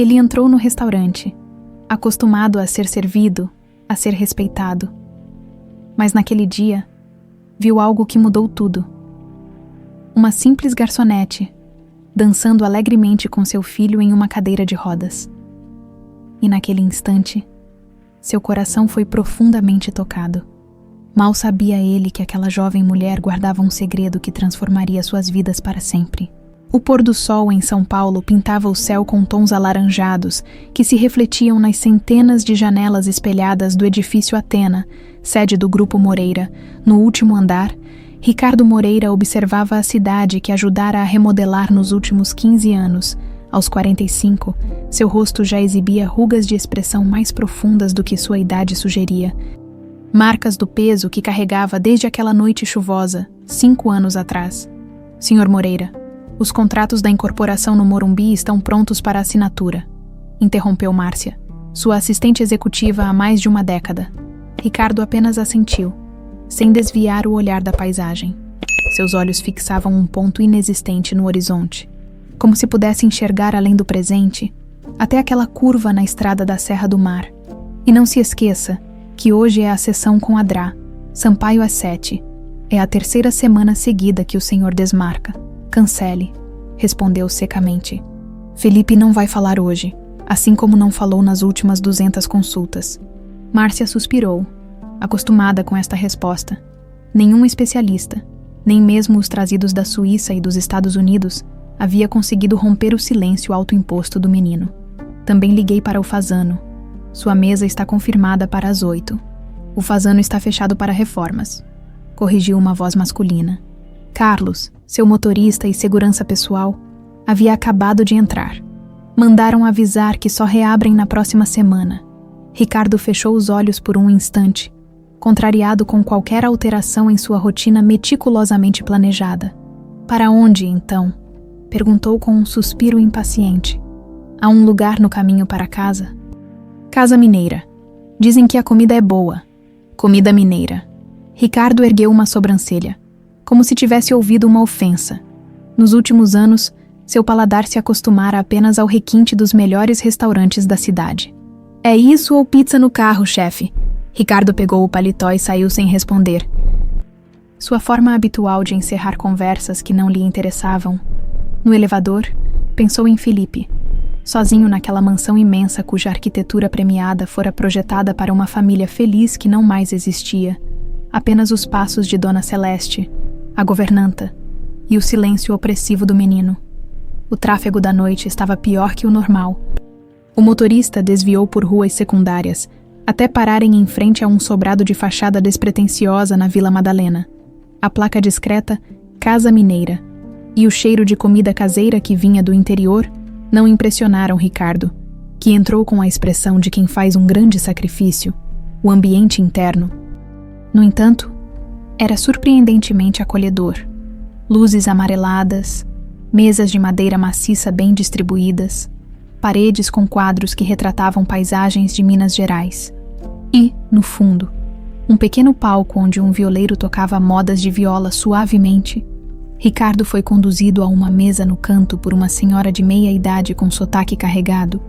Ele entrou no restaurante, acostumado a ser servido, a ser respeitado. Mas naquele dia, viu algo que mudou tudo. Uma simples garçonete, dançando alegremente com seu filho em uma cadeira de rodas. E naquele instante, seu coração foi profundamente tocado. Mal sabia ele que aquela jovem mulher guardava um segredo que transformaria suas vidas para sempre. O pôr do sol em São Paulo pintava o céu com tons alaranjados que se refletiam nas centenas de janelas espelhadas do edifício Atena, sede do Grupo Moreira. No último andar, Ricardo Moreira observava a cidade que ajudara a remodelar nos últimos 15 anos. Aos 45, seu rosto já exibia rugas de expressão mais profundas do que sua idade sugeria. Marcas do peso que carregava desde aquela noite chuvosa, 5 anos atrás. Sr. Moreira, os contratos da incorporação no Morumbi estão prontos para assinatura, interrompeu Márcia, sua assistente executiva há mais de uma década. Ricardo apenas assentiu, sem desviar o olhar da paisagem. Seus olhos fixavam um ponto inexistente no horizonte, como se pudesse enxergar além do presente, até aquela curva na estrada da Serra do Mar. E não se esqueça que hoje é a sessão com Adrá, Sampaio às 7. É a 3ª semana seguida que o senhor desmarca. Cancele, respondeu secamente. Felipe não vai falar hoje, assim como não falou nas últimas 200 consultas. Márcia suspirou, acostumada com esta resposta. Nenhum especialista, nem mesmo os trazidos da Suíça e dos Estados Unidos, havia conseguido romper o silêncio autoimposto do menino. Também liguei para o Fasano. Sua mesa está confirmada para as 8. O Fasano está fechado para reformas, corrigiu uma voz masculina. Carlos, seu motorista e segurança pessoal, havia acabado de entrar. Mandaram avisar que só reabrem na próxima semana. Ricardo fechou os olhos por um instante, contrariado com qualquer alteração em sua rotina meticulosamente planejada. Para onde, então? Perguntou com um suspiro impaciente. Há um lugar no caminho para casa? Casa mineira. Dizem que a comida é boa. Comida mineira. Ricardo ergueu uma sobrancelha, como se tivesse ouvido uma ofensa. Nos últimos anos, seu paladar se acostumara apenas ao requinte dos melhores restaurantes da cidade. É isso ou pizza no carro, chefe? Ricardo pegou o paletó e saiu sem responder. Sua forma habitual de encerrar conversas que não lhe interessavam. No elevador, pensou em Felipe, sozinho naquela mansão imensa cuja arquitetura premiada fora projetada para uma família feliz que não mais existia. Apenas os passos de Dona Celeste, a governanta, e o silêncio opressivo do menino. O tráfego da noite estava pior que o normal. O motorista desviou por ruas secundárias, até pararem em frente a um sobrado de fachada despretensiosa na Vila Madalena. A placa discreta, Casa Mineira, e o cheiro de comida caseira que vinha do interior não impressionaram Ricardo, que entrou com a expressão de quem faz um grande sacrifício, o ambiente interno. No entanto, era surpreendentemente acolhedor. Luzes amareladas, mesas de madeira maciça bem distribuídas, paredes com quadros que retratavam paisagens de Minas Gerais. E, no fundo, um pequeno palco onde um violeiro tocava modas de viola suavemente. Ricardo foi conduzido a uma mesa no canto por uma senhora de meia-idade com sotaque carregado,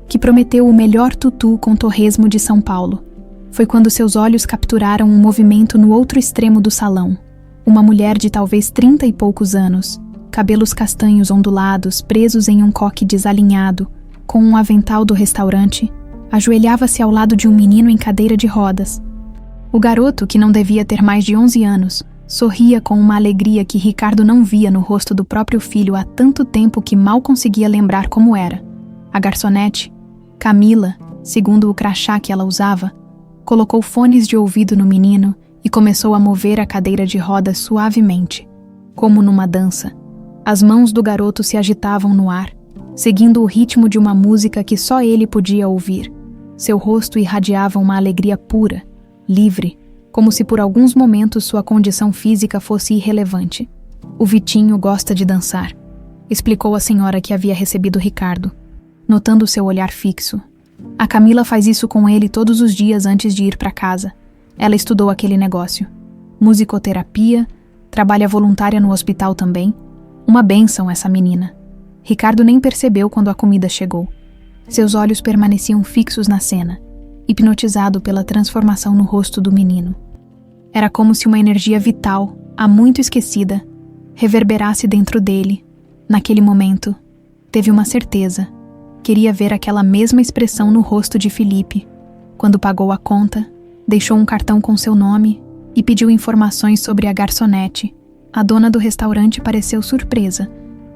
que prometeu o melhor tutu com torresmo de São Paulo. Foi quando seus olhos capturaram um movimento no outro extremo do salão. Uma mulher de talvez 30 e poucos anos, cabelos castanhos ondulados presos em um coque desalinhado, com um avental do restaurante, ajoelhava-se ao lado de um menino em cadeira de rodas. O garoto, que não devia ter mais de 11 anos, sorria com uma alegria que Ricardo não via no rosto do próprio filho há tanto tempo que mal conseguia lembrar como era. A garçonete, Camila, segundo o crachá que ela usava, colocou fones de ouvido no menino e começou a mover a cadeira de rodas suavemente, como numa dança. As mãos do garoto se agitavam no ar, seguindo o ritmo de uma música que só ele podia ouvir. Seu rosto irradiava uma alegria pura, livre, como se por alguns momentos sua condição física fosse irrelevante. O Vitinho gosta de dançar, explicou a senhora que havia recebido Ricardo, notando seu olhar fixo. A Camila faz isso com ele todos os dias antes de ir para casa. Ela estudou aquele negócio. Musicoterapia, trabalha voluntária no hospital também. Uma bênção essa menina. Ricardo nem percebeu quando a comida chegou. Seus olhos permaneciam fixos na cena, hipnotizado pela transformação no rosto do menino. Era como se uma energia vital, há muito esquecida, reverberasse dentro dele. Naquele momento, teve uma certeza. Queria ver aquela mesma expressão no rosto de Felipe. Quando pagou a conta, deixou um cartão com seu nome e pediu informações sobre a garçonete. A dona do restaurante pareceu surpresa,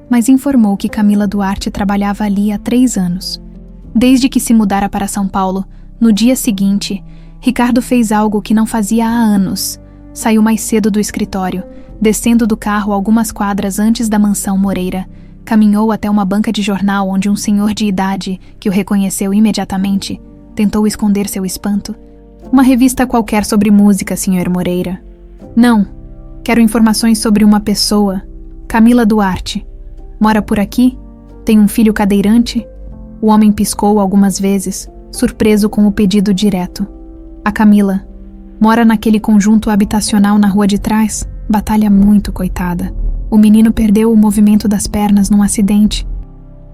mas informou que Camila Duarte trabalhava ali há 3 anos. Desde que se mudara para São Paulo, no dia seguinte, Ricardo fez algo que não fazia há anos. Saiu mais cedo do escritório, descendo do carro algumas quadras antes da mansão Moreira. Caminhou até uma banca de jornal onde um senhor de idade, que o reconheceu imediatamente, tentou esconder seu espanto. Uma revista qualquer sobre música, Sr. Moreira. Não, quero informações sobre uma pessoa. Camila Duarte. Mora por aqui? Tem um filho cadeirante? O homem piscou algumas vezes, surpreso com o pedido direto. A Camila. Mora naquele conjunto habitacional na rua de trás? Batalha muito, coitada. O menino perdeu o movimento das pernas num acidente.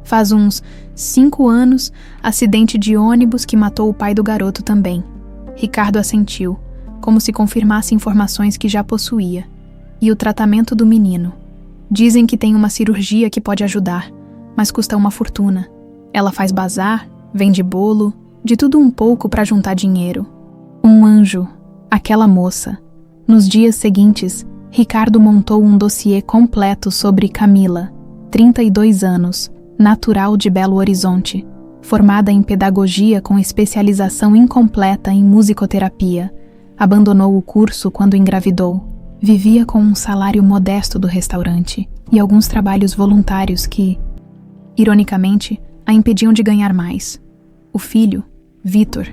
Faz uns 5 anos, acidente de ônibus que matou o pai do garoto também. Ricardo assentiu, como se confirmasse informações que já possuía. E o tratamento do menino. Dizem que tem uma cirurgia que pode ajudar, mas custa uma fortuna. Ela faz bazar, vende bolo, de tudo um pouco para juntar dinheiro. Um anjo, aquela moça. Nos dias seguintes, Ricardo montou um dossiê completo sobre Camila, 32 anos, natural de Belo Horizonte, formada em pedagogia com especialização incompleta em musicoterapia. Abandonou o curso quando engravidou. Vivia com um salário modesto do restaurante e alguns trabalhos voluntários que, ironicamente, a impediam de ganhar mais. O filho, Vitor,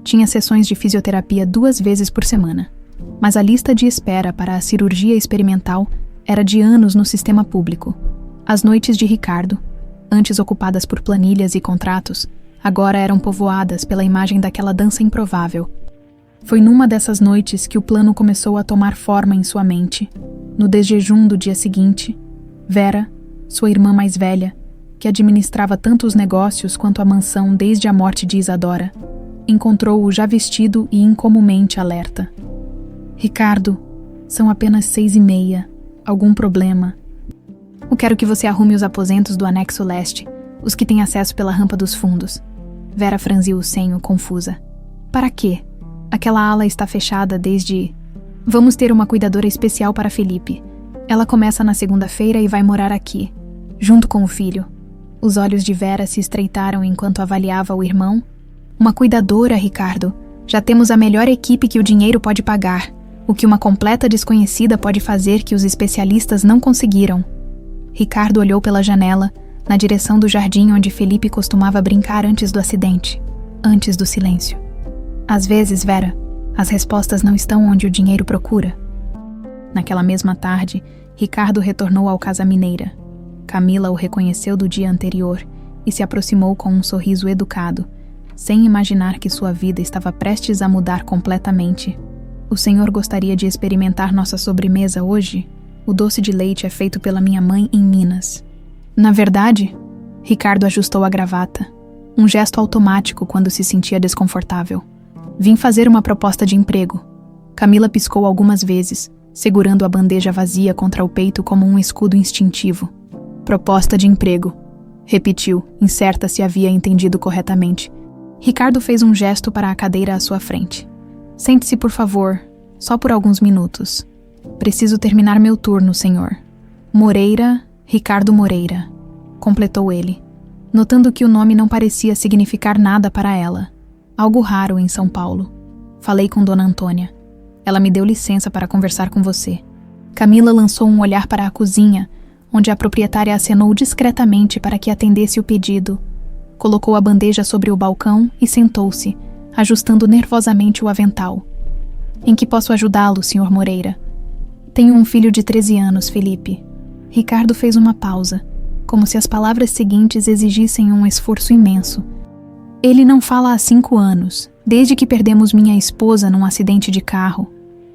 tinha sessões de fisioterapia 2 vezes por semana, mas a lista de espera para a cirurgia experimental era de anos no sistema público. As noites de Ricardo, antes ocupadas por planilhas e contratos, agora eram povoadas pela imagem daquela dança improvável. Foi numa dessas noites que o plano começou a tomar forma em sua mente. No desjejum do dia seguinte, Vera, sua irmã mais velha, que administrava tanto os negócios quanto a mansão desde a morte de Isadora, encontrou-o já vestido e incomumente alerta. Ricardo, são apenas 6h30. Algum problema? Eu quero que você arrume os aposentos do anexo leste, os que têm acesso pela rampa dos fundos. Vera franziu o senho, confusa. Para quê? Aquela ala está fechada desde... Vamos ter uma cuidadora especial para Felipe. Ela começa na segunda-feira e vai morar aqui, junto com o filho. Os olhos de Vera se estreitaram enquanto avaliava o irmão. Uma cuidadora, Ricardo. Já temos a melhor equipe que o dinheiro pode pagar. O que uma completa desconhecida pode fazer que os especialistas não conseguiram. Ricardo olhou pela janela, na direção do jardim onde Felipe costumava brincar antes do acidente, antes do silêncio. Às vezes, Vera, as respostas não estão onde o dinheiro procura. Naquela mesma tarde, Ricardo retornou ao Casa Mineira. Camila o reconheceu do dia anterior e se aproximou com um sorriso educado, sem imaginar que sua vida estava prestes a mudar completamente. O senhor gostaria de experimentar nossa sobremesa hoje? O doce de leite é feito pela minha mãe em Minas. Na verdade, Ricardo ajustou a gravata, um gesto automático quando se sentia desconfortável. Vim fazer uma proposta de emprego. Camila piscou algumas vezes, segurando a bandeja vazia contra o peito como um escudo instintivo. Proposta de emprego, repetiu, incerta se havia entendido corretamente. Ricardo fez um gesto para a cadeira à sua frente. Sente-se, por favor, só por alguns minutos. Preciso terminar meu turno, senhor. Moreira, Ricardo Moreira, completou ele, notando que o nome não parecia significar nada para ela. Algo raro em São Paulo. Falei com Dona Antônia. Ela me deu licença para conversar com você. Camila lançou um olhar para a cozinha, onde a proprietária acenou discretamente para que atendesse o pedido. Colocou a bandeja sobre o balcão e sentou-se, ajustando nervosamente o avental. Em que posso ajudá-lo, Sr. Moreira? Tenho um filho de 13 anos, Felipe. Ricardo fez uma pausa, como se as palavras seguintes exigissem um esforço imenso. Ele não fala há 5 anos, desde que perdemos minha esposa num acidente de carro.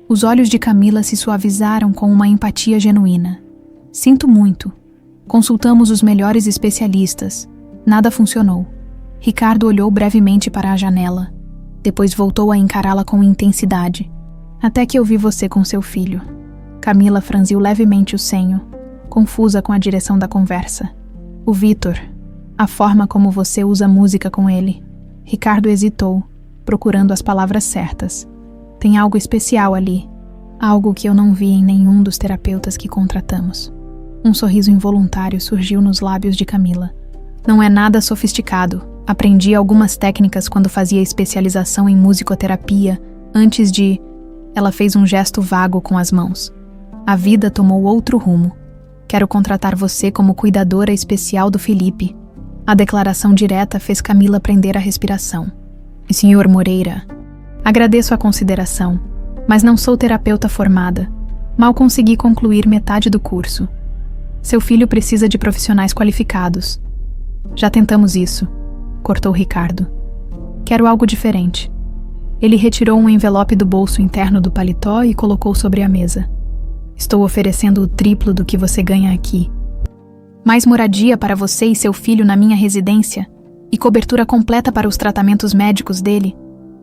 Os olhos de Camila se suavizaram com uma empatia genuína. Sinto muito. Consultamos os melhores especialistas. Nada funcionou. Ricardo olhou brevemente para a janela. Depois voltou a encará-la com intensidade. Até que eu vi você com seu filho. Camila franziu levemente o senho, confusa com a direção da conversa. O Vítor. A forma como você usa música com ele. Ricardo hesitou, procurando as palavras certas. Tem algo especial ali. Algo que eu não vi em nenhum dos terapeutas que contratamos. Um sorriso involuntário surgiu nos lábios de Camila. Não é nada sofisticado. Aprendi algumas técnicas quando fazia especialização em musicoterapia, antes de... Ela fez um gesto vago com as mãos. A vida tomou outro rumo. Quero contratar você como cuidadora especial do Felipe. A declaração direta fez Camila prender a respiração. Sr. Moreira, agradeço a consideração, mas não sou terapeuta formada. Mal consegui concluir metade do curso. Seu filho precisa de profissionais qualificados. Já tentamos isso, cortou Ricardo. Quero algo diferente. Ele retirou um envelope do bolso interno do paletó e colocou sobre a mesa. Estou oferecendo o triplo do que você ganha aqui. Mais moradia para você e seu filho na minha residência e cobertura completa para os tratamentos médicos dele.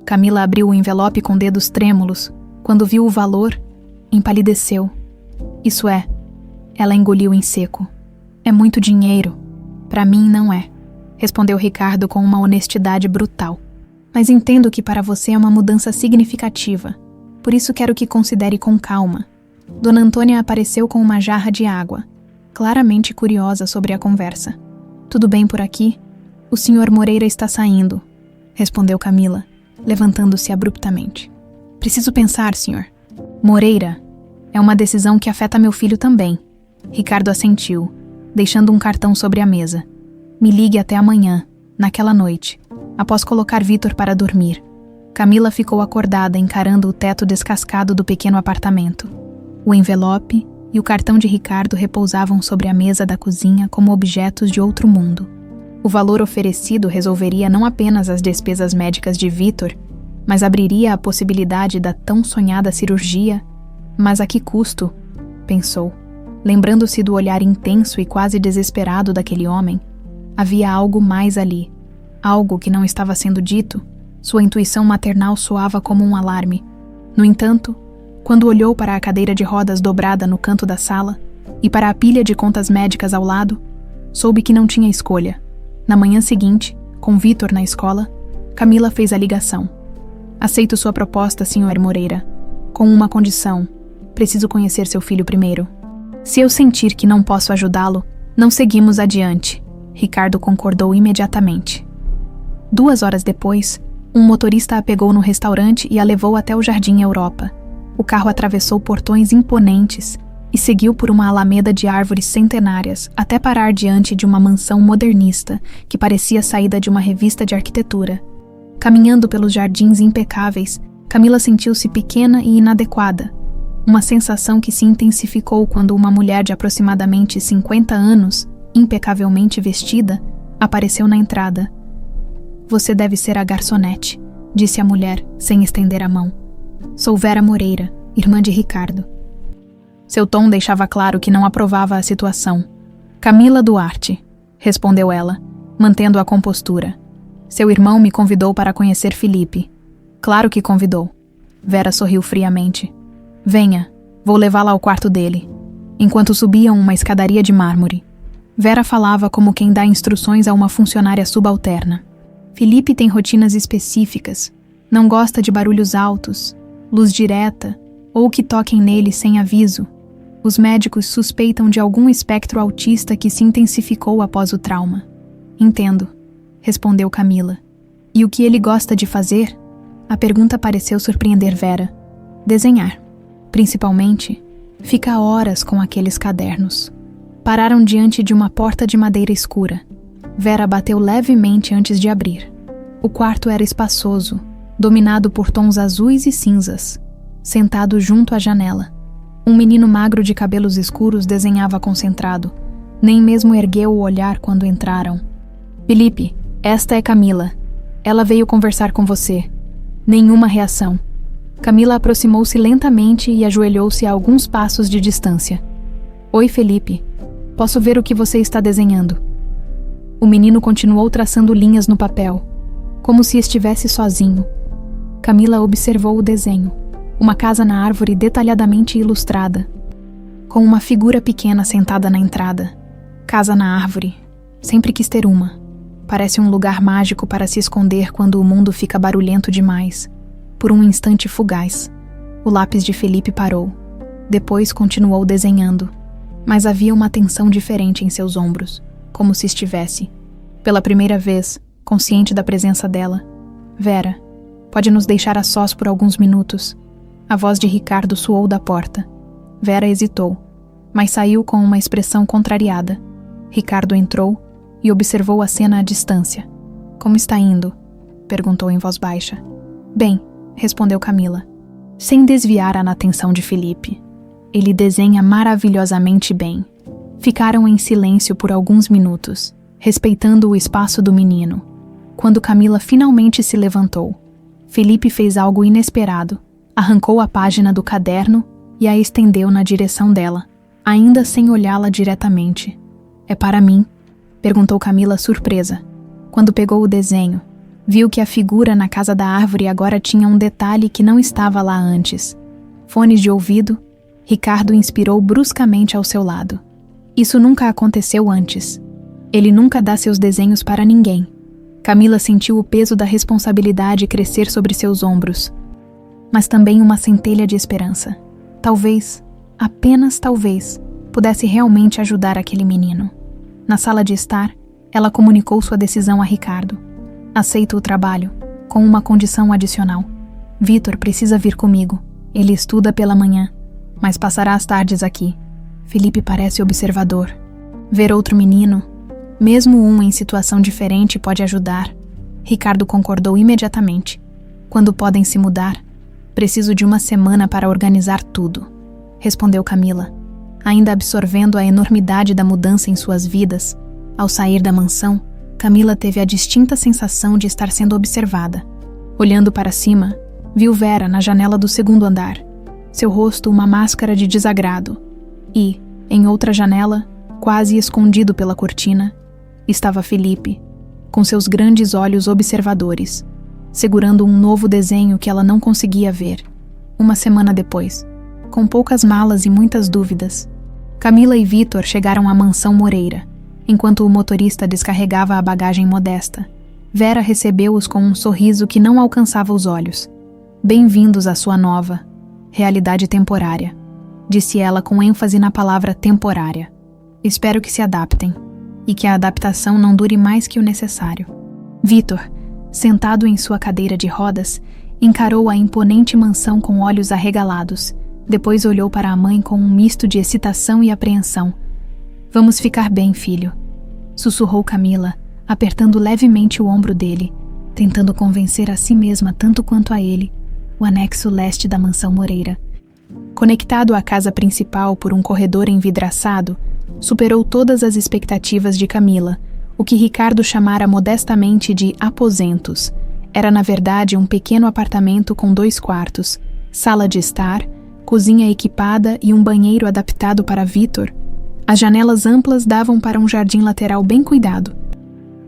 Camila abriu o envelope com dedos trêmulos. Quando viu o valor, empalideceu. Isso é, ela engoliu em seco. É muito dinheiro. Para mim não é, respondeu Ricardo com uma honestidade brutal. Mas entendo que para você é uma mudança significativa. Por isso quero que considere com calma. Dona Antônia apareceu com uma jarra de água, claramente curiosa sobre a conversa. Tudo bem por aqui? O Sr. Moreira está saindo, respondeu Camila, levantando-se abruptamente. Preciso pensar, senhor. Moreira, é uma decisão que afeta meu filho também. Ricardo assentiu, deixando um cartão sobre a mesa. Me ligue até amanhã, naquela noite, após colocar Vítor para dormir. Camila ficou acordada encarando o teto descascado do pequeno apartamento. O envelope e o cartão de Ricardo repousavam sobre a mesa da cozinha como objetos de outro mundo. O valor oferecido resolveria não apenas as despesas médicas de Vítor, mas abriria a possibilidade da tão sonhada cirurgia. Mas a que custo? Pensou. Lembrando-se do olhar intenso e quase desesperado daquele homem, havia algo mais ali. Algo que não estava sendo dito. Sua intuição maternal soava como um alarme. No entanto, quando olhou para a cadeira de rodas dobrada no canto da sala e para a pilha de contas médicas ao lado, soube que não tinha escolha. Na manhã seguinte, com Vítor na escola, Camila fez a ligação. Aceito sua proposta, Sr. Moreira. Com uma condição. Preciso conhecer seu filho primeiro. Se eu sentir que não posso ajudá-lo, não seguimos adiante. Ricardo concordou imediatamente. 2 horas depois, um motorista a pegou no restaurante e a levou até o Jardim Europa. O carro atravessou portões imponentes e seguiu por uma alameda de árvores centenárias até parar diante de uma mansão modernista que parecia saída de uma revista de arquitetura. Caminhando pelos jardins impecáveis, Camila sentiu-se pequena e inadequada. Uma sensação que se intensificou quando uma mulher de aproximadamente 50 anos, impecavelmente vestida, apareceu na entrada. Você deve ser a garçonete, disse a mulher, sem estender a mão. Sou Vera Moreira, irmã de Ricardo. Seu tom deixava claro que não aprovava a situação. Camila Duarte, respondeu ela, mantendo a compostura. Seu irmão me convidou para conhecer Felipe. Claro que convidou. Vera sorriu friamente. Venha, vou levá-la ao quarto dele. Enquanto subiam uma escadaria de mármore, Vera falava como quem dá instruções a uma funcionária subalterna. Felipe tem rotinas específicas. Não gosta de barulhos altos, luz direta ou que toquem nele sem aviso. Os médicos suspeitam de algum espectro autista que se intensificou após o trauma. Entendo, respondeu Camila. E o que ele gosta de fazer? A pergunta pareceu surpreender Vera. Desenhar. Principalmente, fica horas com aqueles cadernos. Pararam diante de uma porta de madeira escura. Vera bateu levemente antes de abrir. O quarto era espaçoso, dominado por tons azuis e cinzas. Sentado junto à janela, um menino magro de cabelos escuros desenhava concentrado. Nem mesmo ergueu o olhar quando entraram. Felipe, esta é Camila. Ela veio conversar com você. Nenhuma reação. Camila aproximou-se lentamente e ajoelhou-se a alguns passos de distância. Oi, Felipe. Posso ver o que você está desenhando? O menino continuou traçando linhas no papel, como se estivesse sozinho. Camila observou o desenho, uma casa na árvore detalhadamente ilustrada, com uma figura pequena sentada na entrada. Casa na árvore. Sempre quis ter uma. Parece um lugar mágico para se esconder quando o mundo fica barulhento demais. Por um instante fugaz, o lápis de Felipe parou. Depois continuou desenhando, mas havia uma tensão diferente em seus ombros, como se estivesse, pela primeira vez, consciente da presença dela. Vera, pode nos deixar a sós por alguns minutos? A voz de Ricardo soou da porta. Vera hesitou, mas saiu com uma expressão contrariada. Ricardo entrou e observou a cena à distância. Como está indo? Perguntou em voz baixa. Bem, respondeu Camila, sem desviar a atenção de Felipe. Ele desenha maravilhosamente bem. Ficaram em silêncio por alguns minutos, respeitando o espaço do menino. Quando Camila finalmente se levantou, Felipe fez algo inesperado. Arrancou a página do caderno e a estendeu na direção dela, ainda sem olhá-la diretamente. É para mim? Perguntou Camila surpresa. Quando pegou o desenho, viu que a figura na casa da árvore agora tinha um detalhe que não estava lá antes. Fones de ouvido, Ricardo inspirou bruscamente ao seu lado. Isso nunca aconteceu antes. Ele nunca dá seus desenhos para ninguém. Camila sentiu o peso da responsabilidade crescer sobre seus ombros, mas também uma centelha de esperança. Talvez, apenas talvez, pudesse realmente ajudar aquele menino. Na sala de estar, ela comunicou sua decisão a Ricardo. Aceito o trabalho, com uma condição adicional. Vitor precisa vir comigo. Ele estuda pela manhã, mas passará as tardes aqui. Felipe parece observador. Ver outro menino, mesmo um em situação diferente, pode ajudar. Ricardo concordou imediatamente. Quando podem se mudar? Preciso de uma semana para organizar tudo, respondeu Camila, ainda absorvendo a enormidade da mudança em suas vidas. Ao sair da mansão, Camila teve a distinta sensação de estar sendo observada. Olhando para cima, viu Vera na janela do segundo andar, seu rosto uma máscara de desagrado. E, em outra janela, quase escondido pela cortina, estava Felipe, com seus grandes olhos observadores, segurando um novo desenho que ela não conseguia ver. Uma semana depois, com poucas malas e muitas dúvidas, Camila e Vitor chegaram à mansão Moreira, enquanto o motorista descarregava a bagagem modesta. Vera recebeu-os com um sorriso que não alcançava os olhos. Bem-vindos à sua nova realidade temporária, disse ela com ênfase na palavra temporária. Espero que se adaptem, e que a adaptação não dure mais que o necessário. Vitor, sentado em sua cadeira de rodas, encarou a imponente mansão com olhos arregalados. Depois olhou para a mãe com um misto de excitação e apreensão. Vamos ficar bem, filho, sussurrou Camila, apertando levemente o ombro dele, tentando convencer a si mesma tanto quanto a ele, o anexo leste da mansão Moreira. Conectado à casa principal por um corredor envidraçado, superou todas as expectativas de Camila. O que Ricardo chamara modestamente de aposentos era, na verdade, um pequeno apartamento com 2 quartos, sala de estar, cozinha equipada e um banheiro adaptado para Vitor. As janelas amplas davam para um jardim lateral bem cuidado,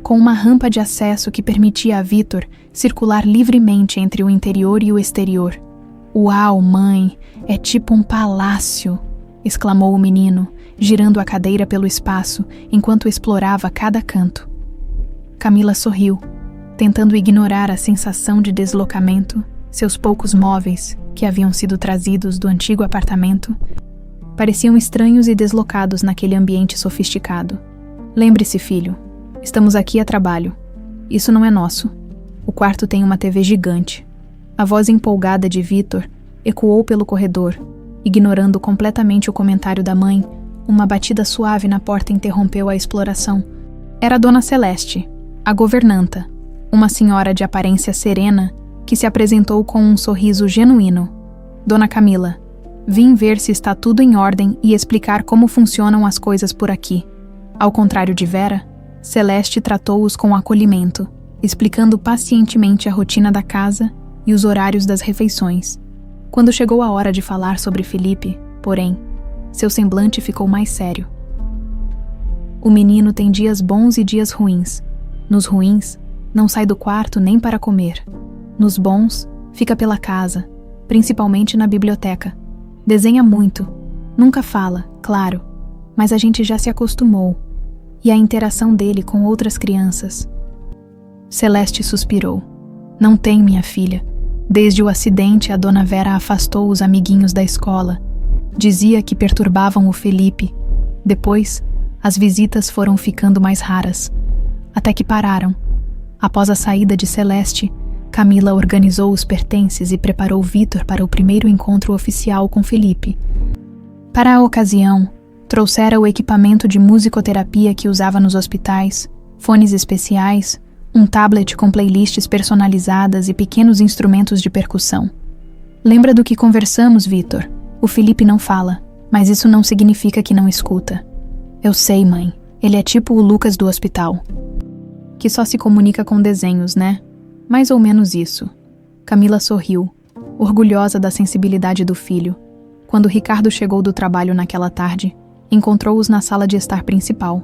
com uma rampa de acesso que permitia a Vitor circular livremente entre o interior e o exterior. Uau, mãe, é tipo um palácio, exclamou o menino, girando a cadeira pelo espaço enquanto explorava cada canto. Camila sorriu, tentando ignorar a sensação de deslocamento. Seus poucos móveis, que haviam sido trazidos do antigo apartamento, pareciam estranhos e deslocados naquele ambiente sofisticado. Lembre-se, filho, estamos aqui a trabalho. Isso não é nosso. O quarto tem uma TV gigante. A voz empolgada de Vitor ecoou pelo corredor, ignorando completamente o comentário da mãe. Uma batida suave na porta interrompeu a exploração. Era Dona Celeste, a governanta, uma senhora de aparência serena que se apresentou com um sorriso genuíno. Dona Camila, vim ver se está tudo em ordem e explicar como funcionam as coisas por aqui. Ao contrário de Vera, Celeste tratou-os com acolhimento, explicando pacientemente a rotina da casa e os horários das refeições. Quando chegou a hora de falar sobre Felipe, porém, seu semblante ficou mais sério. O menino tem dias bons e dias ruins. Nos ruins, não sai do quarto nem para comer. Nos bons, fica pela casa, principalmente na biblioteca. Desenha muito. Nunca fala, claro, mas a gente já se acostumou. E a interação dele com outras crianças. Celeste suspirou. Não tem, minha filha. Desde o acidente, a dona Vera afastou os amiguinhos da escola. Dizia que perturbavam o Felipe. Depois, as visitas foram ficando mais raras. Até que pararam. Após a saída de Celeste, Camila organizou os pertences e preparou Vitor para o primeiro encontro oficial com Felipe. Para a ocasião, trouxera o equipamento de musicoterapia que usava nos hospitais, fones especiais, um tablet com playlists personalizadas e pequenos instrumentos de percussão. Lembra do que conversamos, Vitor? O Felipe não fala, mas isso não significa que não escuta. Eu sei, mãe. Ele é tipo o Lucas do hospital. Que só se comunica com desenhos, né? Mais ou menos isso. Camila sorriu, orgulhosa da sensibilidade do filho. Quando Ricardo chegou do trabalho naquela tarde, encontrou-os na sala de estar principal.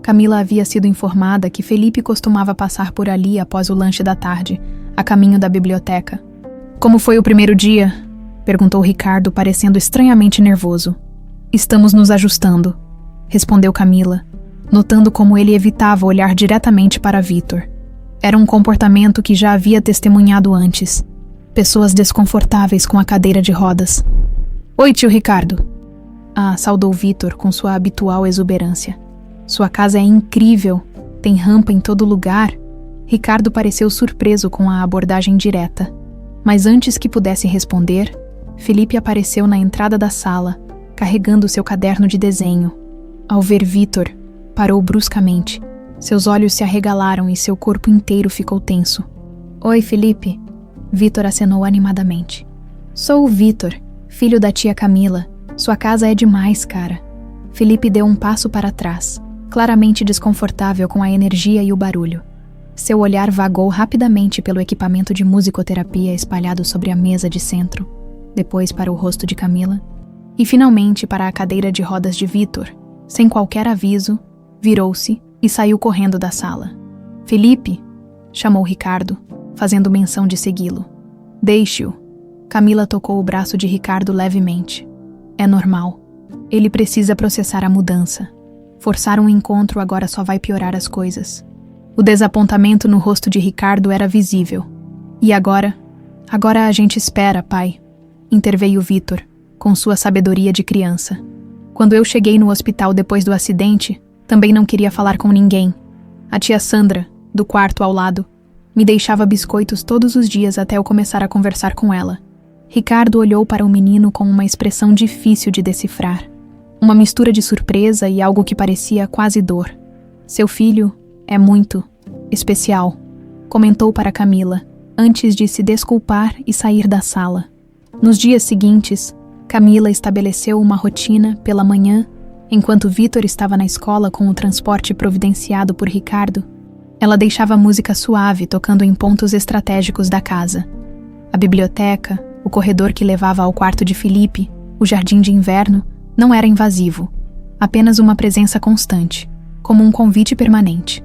Camila havia sido informada que Felipe costumava passar por ali após o lanche da tarde, a caminho da biblioteca. Como foi o primeiro dia? Perguntou Ricardo, parecendo estranhamente nervoso. Estamos nos ajustando, respondeu Camila, notando como ele evitava olhar diretamente para Vitor. Era um comportamento que já havia testemunhado antes. Pessoas desconfortáveis com a cadeira de rodas. Oi, tio Ricardo. Saudou Vitor com sua habitual exuberância. Sua casa é incrível, tem rampa em todo lugar. Ricardo pareceu surpreso com a abordagem direta. Mas antes que pudesse responder, Felipe apareceu na entrada da sala, carregando seu caderno de desenho. Ao ver Vitor, parou bruscamente. Seus olhos se arregalaram e seu corpo inteiro ficou tenso. Oi, Felipe. Vitor acenou animadamente. Sou o Vitor, filho da tia Camila. Sua casa é demais, cara. Felipe deu um passo para trás, claramente desconfortável com a energia e o barulho. Seu olhar vagou rapidamente pelo equipamento de musicoterapia espalhado sobre a mesa de centro, depois para o rosto de Camila, e finalmente para a cadeira de rodas de Vitor. Sem qualquer aviso, virou-se e saiu correndo da sala. Felipe, chamou Ricardo, fazendo menção de segui-lo. Deixe-o. Camila tocou o braço de Ricardo levemente. É normal. Ele precisa processar a mudança. Forçar um encontro agora só vai piorar as coisas. O desapontamento no rosto de Ricardo era visível. E agora? Agora a gente espera, pai. Interveio Vitor, com sua sabedoria de criança. Quando eu cheguei no hospital depois do acidente, também não queria falar com ninguém. A tia Sandra, do quarto ao lado, me deixava biscoitos todos os dias até eu começar a conversar com ela. Ricardo olhou para o menino com uma expressão difícil de decifrar. Uma mistura de surpresa e algo que parecia quase dor. Seu filho é muito especial, comentou para Camila, antes de se desculpar e sair da sala. Nos dias seguintes, Camila estabeleceu uma rotina pela manhã, enquanto Vitor estava na escola com o transporte providenciado por Ricardo. Ela deixava música suave tocando em pontos estratégicos da casa. A biblioteca, o corredor que levava ao quarto de Felipe, o jardim de inverno, não era invasivo, apenas uma presença constante, como um convite permanente.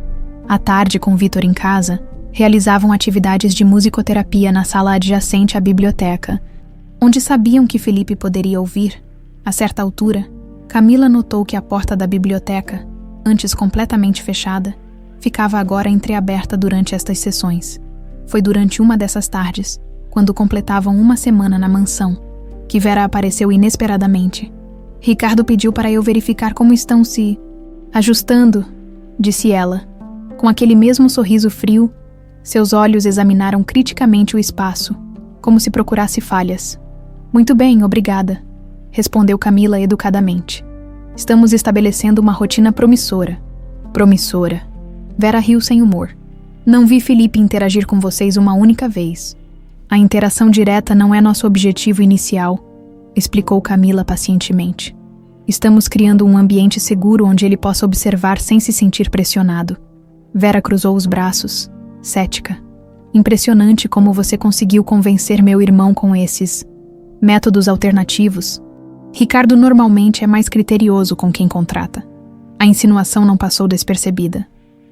À tarde, com Vitor em casa, realizavam atividades de musicoterapia na sala adjacente à biblioteca, onde sabiam que Felipe poderia ouvir. A certa altura, Camila notou que a porta da biblioteca, antes completamente fechada, ficava agora entreaberta durante estas sessões. Foi durante uma dessas tardes, quando completavam uma semana na mansão, que Vera apareceu inesperadamente. Ricardo pediu para eu verificar como estão se ajustando, disse ela. Com aquele mesmo sorriso frio, seus olhos examinaram criticamente o espaço, como se procurasse falhas. Muito bem, obrigada, respondeu Camila educadamente. Estamos estabelecendo uma rotina promissora. Promissora. Vera riu sem humor. Não vi Felipe interagir com vocês uma única vez. A interação direta não é nosso objetivo inicial, explicou Camila pacientemente. Estamos criando um ambiente seguro onde ele possa observar sem se sentir pressionado. Vera cruzou os braços, cética. Impressionante como você conseguiu convencer meu irmão com esses métodos alternativos. Ricardo normalmente é mais criterioso com quem contrata. A insinuação não passou despercebida.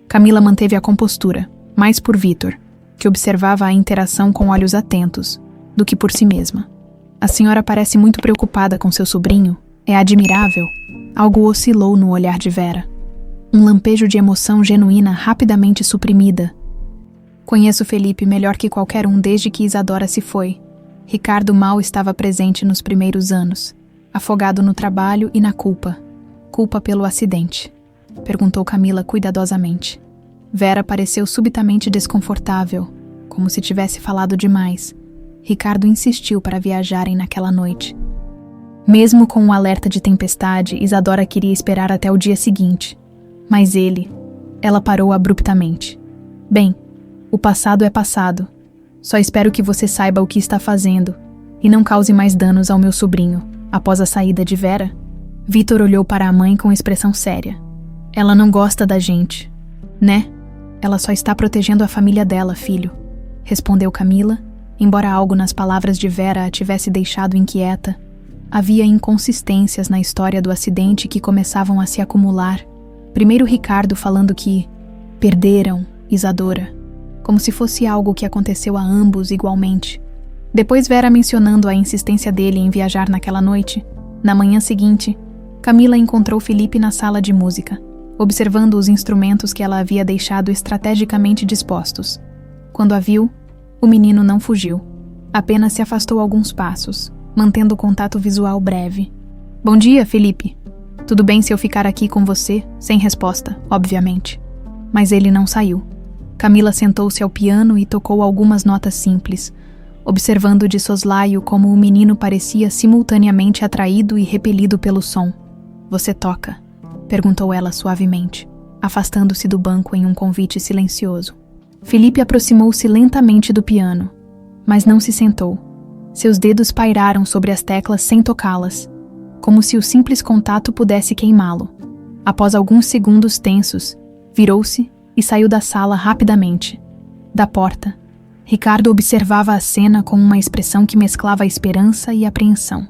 Camila manteve a compostura, mais por Vítor, que observava a interação com olhos atentos, do que por si mesma. A senhora parece muito preocupada com seu sobrinho. É admirável. Algo oscilou no olhar de Vera. Um lampejo de emoção genuína rapidamente suprimida. Conheço Felipe melhor que qualquer um desde que Isadora se foi. Ricardo mal estava presente nos primeiros anos, afogado no trabalho e na culpa. Culpa pelo acidente? Perguntou Camila cuidadosamente. Vera pareceu subitamente desconfortável, como se tivesse falado demais. Ricardo insistiu para viajarem naquela noite. Mesmo com um alerta de tempestade, Isadora queria esperar até o dia seguinte. Mas ela parou abruptamente. Bem, o passado é passado. Só espero que você saiba o que está fazendo e não cause mais danos ao meu sobrinho. Após a saída de Vera, Vítor olhou para a mãe com expressão séria. Ela não gosta da gente, né? Ela só está protegendo a família dela, filho, respondeu Camila, embora algo nas palavras de Vera a tivesse deixado inquieta. Havia inconsistências na história do acidente que começavam a se acumular. Primeiro Ricardo falando que perderam Isadora, como se fosse algo que aconteceu a ambos igualmente. Depois Vera mencionando a insistência dele em viajar naquela noite. Na manhã seguinte, Camila encontrou Felipe na sala de música, observando os instrumentos que ela havia deixado estrategicamente dispostos. Quando a viu, o menino não fugiu, apenas se afastou alguns passos, mantendo o contato visual breve. Bom dia, Felipe. Tudo bem se eu ficar aqui com você? Sem resposta, obviamente. Mas ele não saiu. Camila sentou-se ao piano e tocou algumas notas simples, observando de soslaio como o menino parecia simultaneamente atraído e repelido pelo som. Você toca? Perguntou ela suavemente, afastando-se do banco em um convite silencioso. Felipe aproximou-se lentamente do piano, mas não se sentou. Seus dedos pairaram sobre as teclas sem tocá-las, como se o simples contato pudesse queimá-lo. Após alguns segundos tensos, virou-se e saiu da sala rapidamente. Da porta, Ricardo observava a cena com uma expressão que mesclava esperança e apreensão.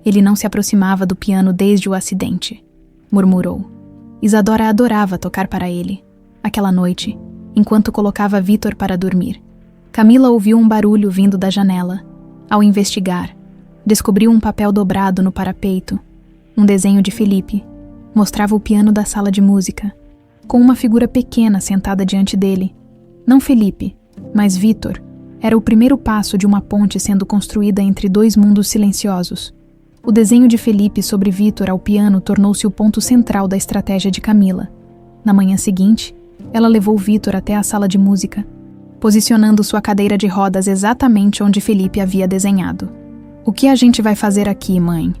Ele não se aproximava do piano desde o acidente, murmurou. Isadora adorava tocar para ele. Aquela noite, enquanto colocava Vítor para dormir, Camila ouviu um barulho vindo da janela. Ao investigar, descobriu um papel dobrado no parapeito. Um desenho de Felipe. Mostrava o piano da sala de música, com uma figura pequena sentada diante dele. Não Felipe, mas Vítor. Era o primeiro passo de uma ponte sendo construída entre dois mundos silenciosos. O desenho de Felipe sobre Vítor ao piano tornou-se o ponto central da estratégia de Camila. Na manhã seguinte, ela levou Vítor até a sala de música, posicionando sua cadeira de rodas exatamente onde Felipe havia desenhado. O que a gente vai fazer aqui, mãe?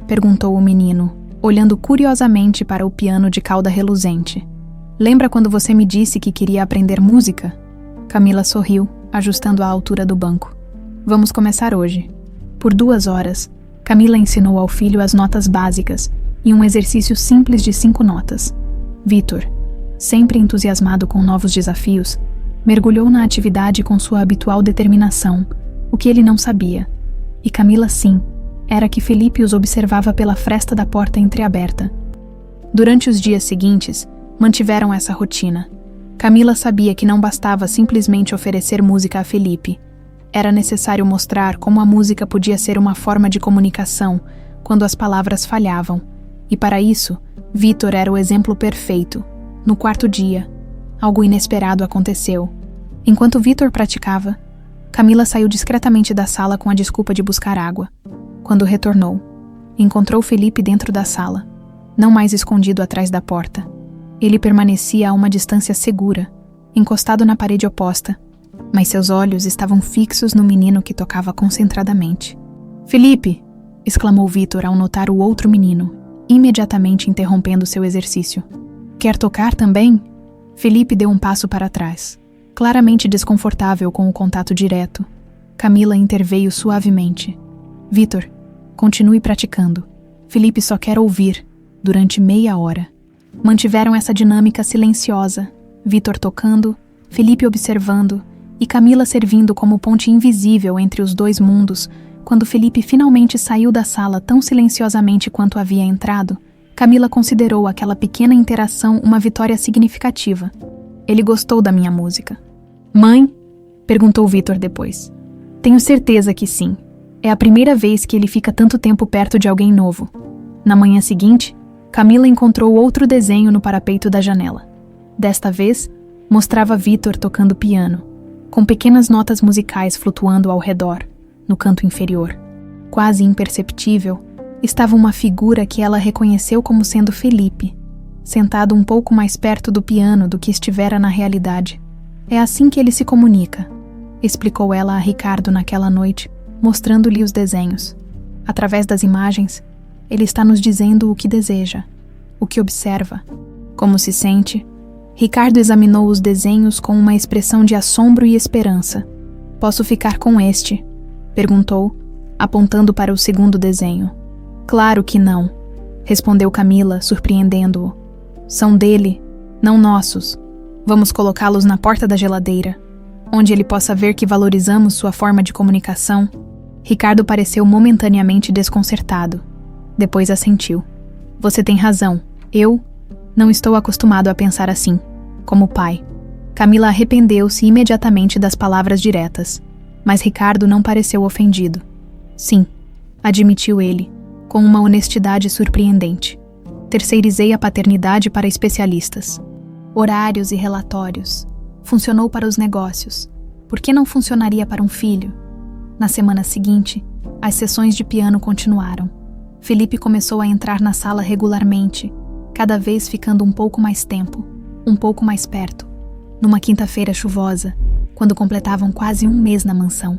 Perguntou o menino, olhando curiosamente para o piano de cauda reluzente. Lembra quando você me disse que queria aprender música? Camila sorriu, ajustando a altura do banco. Vamos começar hoje. Por 2 horas, Camila ensinou ao filho as notas básicas e um exercício simples de 5 notas. Vítor, sempre entusiasmado com novos desafios, mergulhou na atividade com sua habitual determinação, o que ele não sabia. E Camila, sim, era que Felipe os observava pela fresta da porta entreaberta. Durante os dias seguintes, mantiveram essa rotina. Camila sabia que não bastava simplesmente oferecer música a Felipe. Era necessário mostrar como a música podia ser uma forma de comunicação quando as palavras falhavam. E para isso, Vítor era o exemplo perfeito. No 4º dia, algo inesperado aconteceu. Enquanto Vítor praticava, Camila saiu discretamente da sala com a desculpa de buscar água. Quando retornou, encontrou Felipe dentro da sala, não mais escondido atrás da porta. Ele permanecia a uma distância segura, encostado na parede oposta, mas seus olhos estavam fixos no menino que tocava concentradamente. Felipe! Exclamou Vítor ao notar o outro menino, imediatamente interrompendo seu exercício. Quer tocar também? Felipe deu um passo para trás, claramente desconfortável com o contato direto. Camila interveio suavemente. Vítor, continue praticando. Felipe só quer ouvir, durante meia hora. Mantiveram essa dinâmica silenciosa, Vítor tocando, Felipe observando e Camila servindo como ponte invisível entre os dois mundos. Quando Felipe finalmente saiu da sala tão silenciosamente quanto havia entrado, Camila considerou aquela pequena interação uma vitória significativa. Ele gostou da minha música. Mãe? Perguntou Vitor depois. Tenho certeza que sim. É a primeira vez que ele fica tanto tempo perto de alguém novo. Na manhã seguinte, Camila encontrou outro desenho no parapeito da janela. Desta vez, mostrava Vitor tocando piano, com pequenas notas musicais flutuando ao redor, no canto inferior. Quase imperceptível, estava uma figura que ela reconheceu como sendo Felipe, sentado um pouco mais perto do piano do que estivera na realidade. É assim que ele se comunica, explicou ela a Ricardo naquela noite, mostrando-lhe os desenhos. Através das imagens, ele está nos dizendo o que deseja, o que observa, como se sente. Ricardo examinou os desenhos com uma expressão de assombro e esperança. Posso ficar com este? Perguntou, apontando para o segundo desenho. Claro que não, respondeu Camila, surpreendendo-o. São dele, não nossos. Vamos colocá-los na porta da geladeira, onde ele possa ver que valorizamos sua forma de comunicação. Ricardo pareceu momentaneamente desconcertado. Depois assentiu. Você tem razão. Eu não estou acostumado a pensar assim, como pai. Camila arrependeu-se imediatamente das palavras diretas, mas Ricardo não pareceu ofendido. Sim, admitiu ele, com uma honestidade surpreendente. Terceirizei a paternidade para especialistas. Horários e relatórios. Funcionou para os negócios. Por que não funcionaria para um filho? Na semana seguinte, as sessões de piano continuaram. Felipe começou a entrar na sala regularmente, cada vez ficando um pouco mais tempo, um pouco mais perto. Numa quinta-feira chuvosa, quando completavam quase um mês na mansão.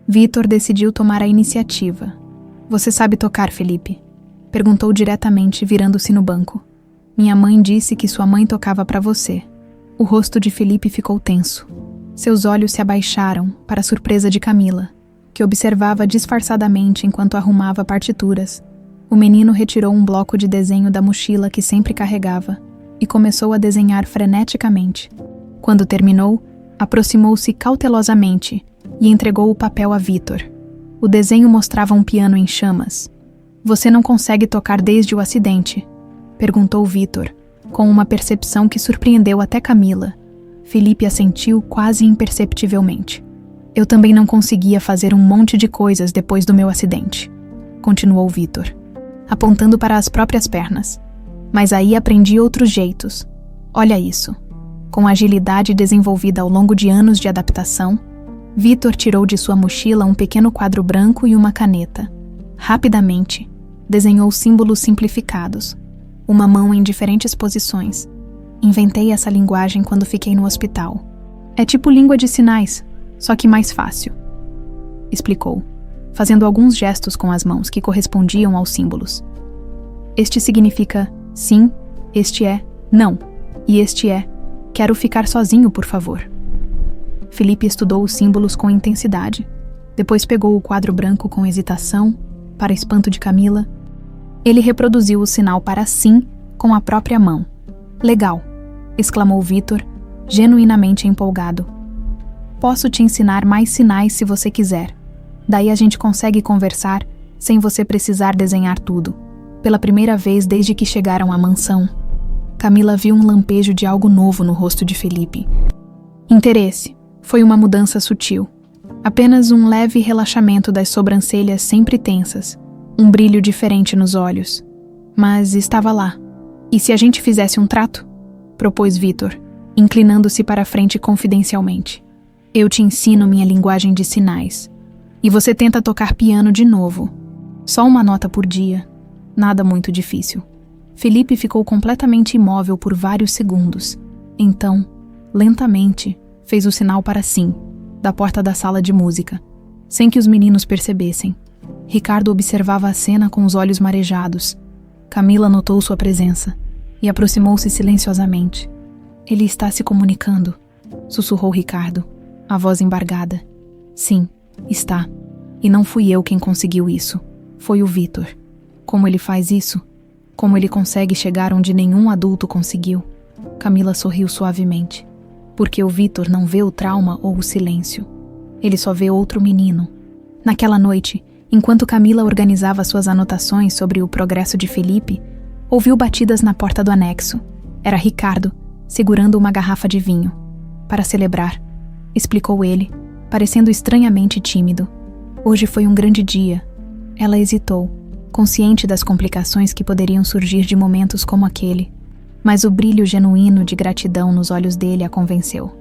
Vitor decidiu tomar a iniciativa. Você sabe tocar, Felipe? Perguntou diretamente, virando-se no banco. Minha mãe disse que sua mãe tocava para você. O rosto de Felipe ficou tenso. Seus olhos se abaixaram, para a surpresa de Camila, que observava disfarçadamente enquanto arrumava partituras. O menino retirou um bloco de desenho da mochila que sempre carregava e começou a desenhar freneticamente. Quando terminou, aproximou-se cautelosamente e entregou o papel a Vitor. O desenho mostrava um piano em chamas. Você não consegue tocar desde o acidente? Perguntou Vitor, com uma percepção que surpreendeu até Camila. Felipe assentiu quase imperceptivelmente. Eu também não conseguia fazer um monte de coisas depois do meu acidente, continuou Vitor, apontando para as próprias pernas. Mas aí aprendi outros jeitos. Olha isso. Com agilidade desenvolvida ao longo de anos de adaptação, Vitor tirou de sua mochila um pequeno quadro branco e uma caneta. Rapidamente, desenhou símbolos simplificados, uma mão em diferentes posições. Inventei essa linguagem quando fiquei no hospital. É tipo língua de sinais, só que mais fácil, explicou, fazendo alguns gestos com as mãos que correspondiam aos símbolos. Este significa sim, este é não, e este é quero ficar sozinho, por favor. Felipe estudou os símbolos com intensidade. Depois pegou o quadro branco com hesitação, para espanto de Camila. Ele reproduziu o sinal para sim com a própria mão. Legal, exclamou Vitor, genuinamente empolgado. Posso te ensinar mais sinais se você quiser. Daí a gente consegue conversar sem você precisar desenhar tudo. Pela primeira vez desde que chegaram à mansão, Camila viu um lampejo de algo novo no rosto de Felipe. Interesse. Foi uma mudança sutil. Apenas um leve relaxamento das sobrancelhas sempre tensas, um brilho diferente nos olhos. Mas estava lá. E se a gente fizesse um trato? Propôs Vitor, inclinando-se para a frente confidencialmente. Eu te ensino minha linguagem de sinais. E você tenta tocar piano de novo. Só uma nota por dia. Nada muito difícil. Felipe ficou completamente imóvel por vários segundos. Então, lentamente, fez o sinal para sim, da porta da sala de música, sem que os meninos percebessem. Ricardo observava a cena com os olhos marejados. Camila notou sua presença e aproximou-se silenciosamente. Ele está se comunicando, sussurrou Ricardo, a voz embargada. Sim, está. E não fui eu quem conseguiu isso. Foi o Vitor. Como ele faz isso? Como ele consegue chegar onde nenhum adulto conseguiu? Camila sorriu suavemente. Porque o Vitor não vê o trauma ou o silêncio. Ele só vê outro menino. Naquela noite, enquanto Camila organizava suas anotações sobre o progresso de Felipe, Ouviu batidas na porta do anexo. Era Ricardo, segurando uma garrafa de vinho. Para celebrar, explicou ele, parecendo estranhamente tímido. Hoje foi um grande dia. Ela hesitou, consciente das complicações que poderiam surgir de momentos como aquele. Mas o brilho genuíno de gratidão nos olhos dele a convenceu.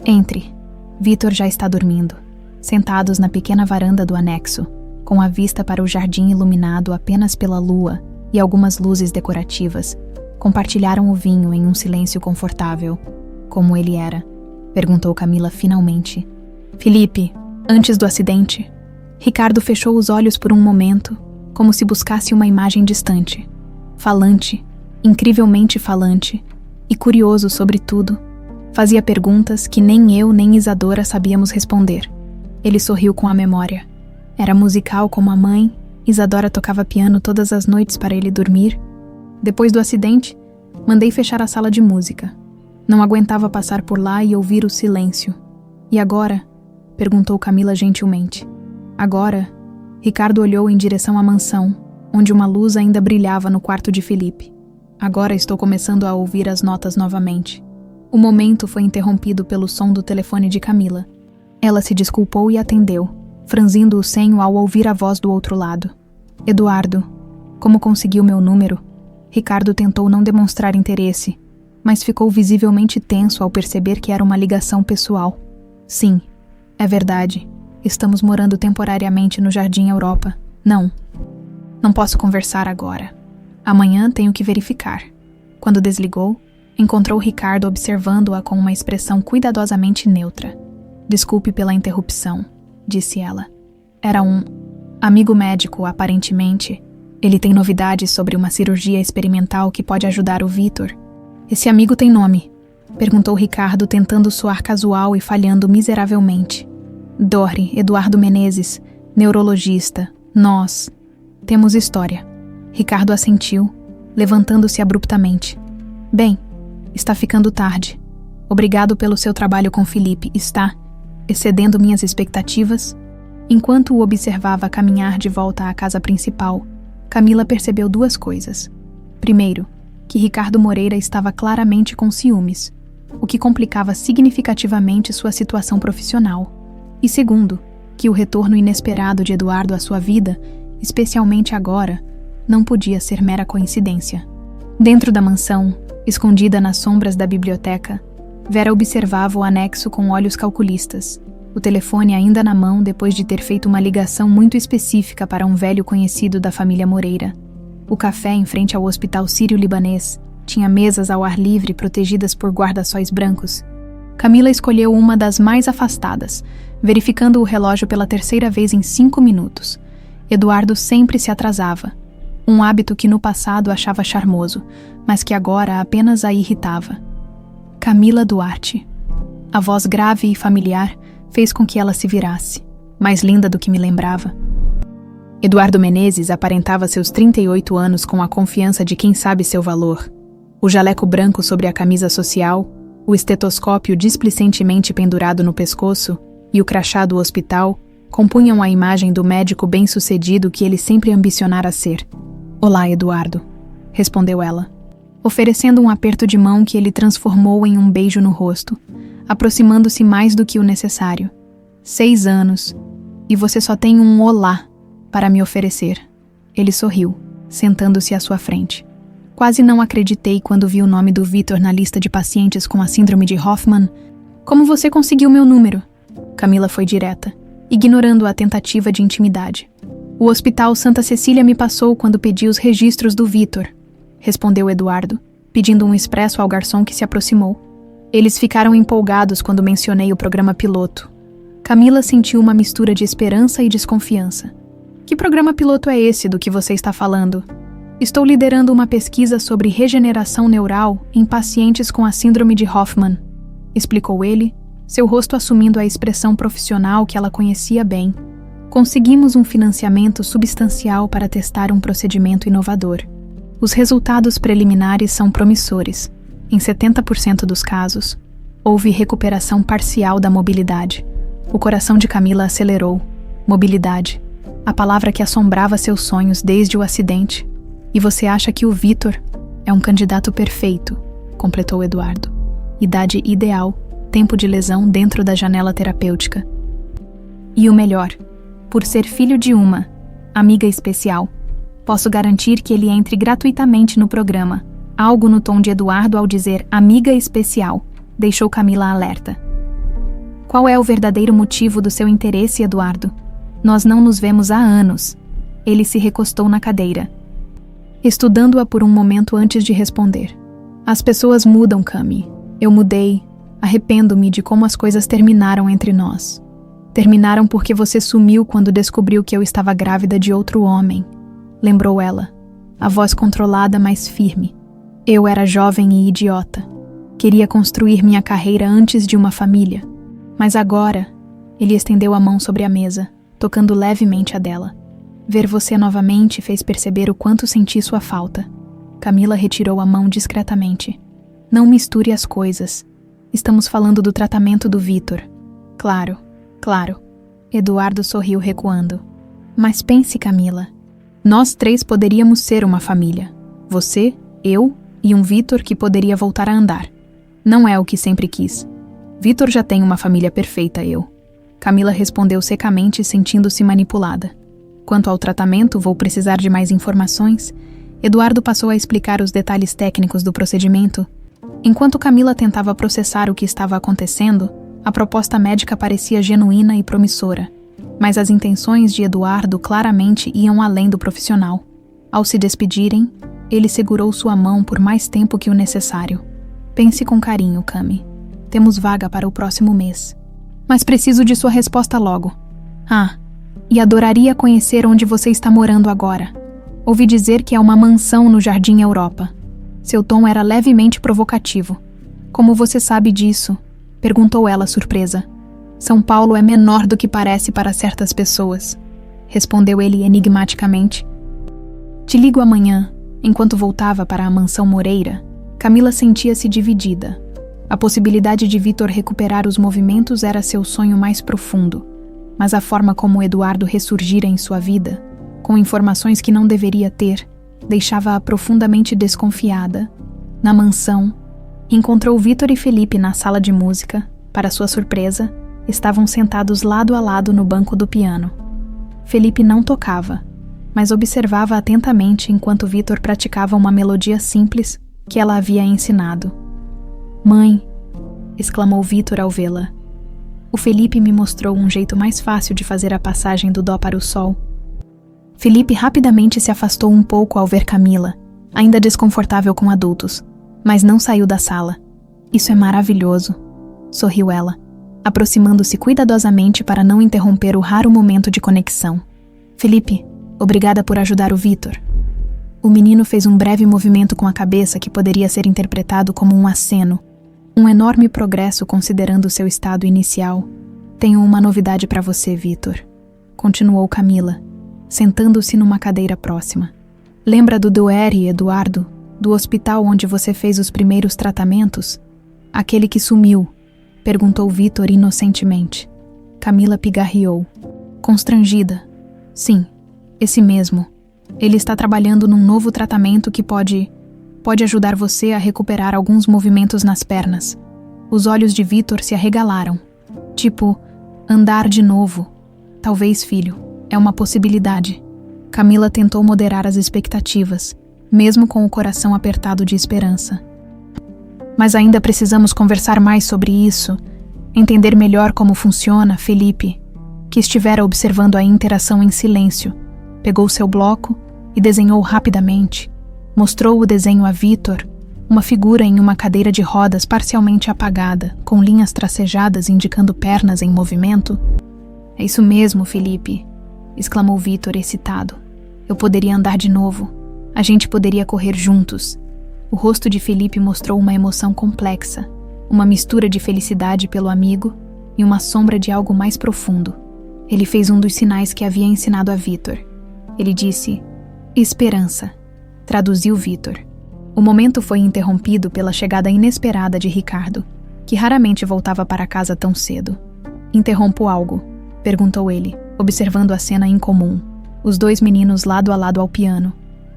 Entre. Vitor já está dormindo, sentados na pequena varanda do anexo, com a vista para o jardim iluminado apenas pela lua e algumas luzes decorativas. Compartilharam o vinho em um silêncio confortável. Como ele era? Perguntou Camila finalmente. Felipe, antes do acidente. Ricardo fechou os olhos por um momento, como se buscasse uma imagem distante. Falante, incrivelmente falante, e curioso sobre tudo. Fazia perguntas que nem eu nem Isadora sabíamos responder. Ele sorriu com a memória. Era musical como a mãe. Isadora tocava piano todas as noites para ele dormir. Depois do acidente, mandei fechar a sala de música. Não aguentava passar por lá e ouvir o silêncio. E agora? Perguntou Camila gentilmente. Agora, Ricardo olhou em direção à mansão, onde uma luz ainda brilhava no quarto de Felipe. Agora estou começando a ouvir as notas novamente. O momento foi interrompido pelo som do telefone de Camila. Ela se desculpou e atendeu, franzindo o senho ao ouvir a voz do outro lado. Eduardo, como conseguiu meu número? Ricardo tentou não demonstrar interesse, mas ficou visivelmente tenso ao perceber que era uma ligação pessoal. Sim, é verdade. Estamos morando temporariamente no Jardim Europa. Não posso conversar agora. Amanhã tenho que verificar. Quando desligou, encontrou Ricardo observando-a com uma expressão cuidadosamente neutra. Desculpe pela interrupção, disse ela. Era um amigo médico, aparentemente. Ele tem novidades sobre uma cirurgia experimental que pode ajudar o Vitor. Esse amigo tem nome? Perguntou Ricardo, tentando soar casual e falhando miseravelmente. Dori, Eduardo Menezes, neurologista. Nós temos história. Ricardo assentiu, levantando-se abruptamente. Bem, está ficando tarde. Obrigado pelo seu trabalho com Felipe. Está excedendo minhas expectativas? Enquanto o observava caminhar de volta à casa principal, Camila percebeu duas coisas. Primeiro, que Ricardo Moreira estava claramente com ciúmes, o que complicava significativamente sua situação profissional. E segundo, que o retorno inesperado de Eduardo à sua vida, especialmente agora, não podia ser mera coincidência. Dentro da mansão, escondida nas sombras da biblioteca, Vera observava o anexo com olhos calculistas, o telefone ainda na mão depois de ter feito uma ligação muito específica para um velho conhecido da família Moreira. O café em frente ao Hospital Sírio-Libanês tinha mesas ao ar livre protegidas por guarda-sóis brancos. Camila escolheu uma das mais afastadas, verificando o relógio pela terceira vez em 5 minutos. Eduardo sempre se atrasava, um hábito que no passado achava charmoso, mas que agora apenas a irritava. Camila Duarte. A voz grave e familiar fez com que ela se virasse, mais linda do que me lembrava. Eduardo Menezes aparentava seus 38 anos com a confiança de quem sabe seu valor. O jaleco branco sobre a camisa social, o estetoscópio displicentemente pendurado no pescoço e o crachá do hospital compunham a imagem do médico bem-sucedido que ele sempre ambicionara ser. Olá, Eduardo, respondeu ela, oferecendo um aperto de mão que ele transformou em um beijo no rosto, aproximando-se mais do que o necessário. 6 anos, e você só tem um olá para me oferecer. Ele sorriu, sentando-se à sua frente. Quase não acreditei quando vi o nome do Vitor na lista de pacientes com a síndrome de Hoffmann. Como você conseguiu meu número? Camila foi direta, ignorando a tentativa de intimidade. O Hospital Santa Cecília me passou quando pedi os registros do Vitor, respondeu Eduardo, pedindo um expresso ao garçom que se aproximou. Eles ficaram empolgados quando mencionei o programa piloto. Camila sentiu uma mistura de esperança e desconfiança. Que programa piloto é esse do que você está falando? Estou liderando uma pesquisa sobre regeneração neural em pacientes com a síndrome de Hoffmann, explicou ele, seu rosto assumindo a expressão profissional que ela conhecia bem. Conseguimos um financiamento substancial para testar um procedimento inovador. Os resultados preliminares são promissores. Em 70% dos casos, houve recuperação parcial da mobilidade. O coração de Camila acelerou. Mobilidade. A palavra que assombrava seus sonhos desde o acidente. E você acha que o Vitor é um candidato perfeito, completou Eduardo. Idade ideal, tempo de lesão dentro da janela terapêutica. E o melhor, por ser filho de uma amiga especial, posso garantir que ele entre gratuitamente no programa. Algo no tom de Eduardo ao dizer amiga especial deixou Camila alerta. Qual é o verdadeiro motivo do seu interesse, Eduardo? Nós não nos vemos há anos. Ele se recostou na cadeira, estudando-a por um momento antes de responder. As pessoas mudam, Cami. Eu mudei. Arrependo-me de como as coisas terminaram entre nós. Terminaram porque você sumiu quando descobriu que eu estava grávida de outro homem, lembrou ela, a voz controlada, mas firme. Eu era jovem e idiota. Queria construir minha carreira antes de uma família. Mas agora, ele estendeu a mão sobre a mesa, tocando levemente a dela. Ver você novamente fez perceber o quanto senti sua falta. Camila retirou a mão discretamente. Não misture as coisas. Estamos falando do tratamento do Vitor. Claro. Eduardo sorriu recuando. Mas pense, Camila. Nós três poderíamos ser uma família. Você, eu e um Vitor que poderia voltar a andar. Não é o que sempre quis. Vitor já tem uma família perfeita, eu. Camila respondeu secamente, sentindo-se manipulada. Quanto ao tratamento, vou precisar de mais informações. Eduardo passou a explicar os detalhes técnicos do procedimento. Enquanto Camila tentava processar o que estava acontecendo, a proposta médica parecia genuína e promissora, mas as intenções de Eduardo claramente iam além do profissional. Ao se despedirem, ele segurou sua mão por mais tempo que o necessário. Pense com carinho, Cami. Temos vaga para o próximo mês. Mas preciso de sua resposta logo. E adoraria conhecer onde você está morando agora. Ouvi dizer que é uma mansão no Jardim Europa. Seu tom era levemente provocativo. Como você sabe disso? Perguntou ela, surpresa. São Paulo é menor do que parece para certas pessoas, respondeu ele enigmaticamente. Te ligo amanhã. Enquanto voltava para a mansão Moreira, Camila sentia-se dividida. A possibilidade de Vitor recuperar os movimentos era seu sonho mais profundo, mas a forma como Eduardo ressurgira em sua vida, com informações que não deveria ter, deixava-a profundamente desconfiada. Na mansão, encontrou Vitor e Felipe na sala de música. Para sua surpresa, estavam sentados lado a lado no banco do piano. Felipe não tocava, mas observava atentamente enquanto Vitor praticava uma melodia simples que ela havia ensinado. Mãe, exclamou Vitor ao vê-la. O Felipe me mostrou um jeito mais fácil de fazer a passagem do dó para o sol. Felipe rapidamente se afastou um pouco ao ver Camila, ainda desconfortável com adultos, mas não saiu da sala. Isso é maravilhoso, sorriu ela, aproximando-se cuidadosamente para não interromper o raro momento de conexão. Felipe, obrigada por ajudar o Vitor. O menino fez um breve movimento com a cabeça que poderia ser interpretado como um aceno. Um enorme progresso considerando seu estado inicial. Tenho uma novidade para você, Vitor, continuou Camila, sentando-se numa cadeira próxima. Lembra do Dueri, Eduardo, do hospital onde você fez os primeiros tratamentos? Aquele que sumiu, perguntou Vitor inocentemente. Camila pigarreou, constrangida. Sim, esse mesmo. Ele está trabalhando num novo tratamento que pode ajudar você a recuperar alguns movimentos nas pernas. Os olhos de Vitor se arregalaram. Tipo, andar de novo. Talvez, filho, é uma possibilidade. Camila tentou moderar as expectativas, mesmo com o coração apertado de esperança. Mas ainda precisamos conversar mais sobre isso, entender melhor como funciona, Felipe, que estivera observando a interação em silêncio. Pegou seu bloco e desenhou rapidamente. Mostrou o desenho a Vitor, uma figura em uma cadeira de rodas parcialmente apagada, com linhas tracejadas indicando pernas em movimento. É isso mesmo, Felipe, exclamou Vitor excitado. Eu poderia andar de novo. A gente poderia correr juntos. O rosto de Felipe mostrou uma emoção complexa, uma mistura de felicidade pelo amigo e uma sombra de algo mais profundo. Ele fez um dos sinais que havia ensinado a Vitor. Ele disse, esperança. Traduziu Vitor. O momento foi interrompido pela chegada inesperada de Ricardo, que raramente voltava para casa tão cedo. Interrompo algo? Perguntou ele, observando a cena incomum. Os dois meninos lado a lado ao piano.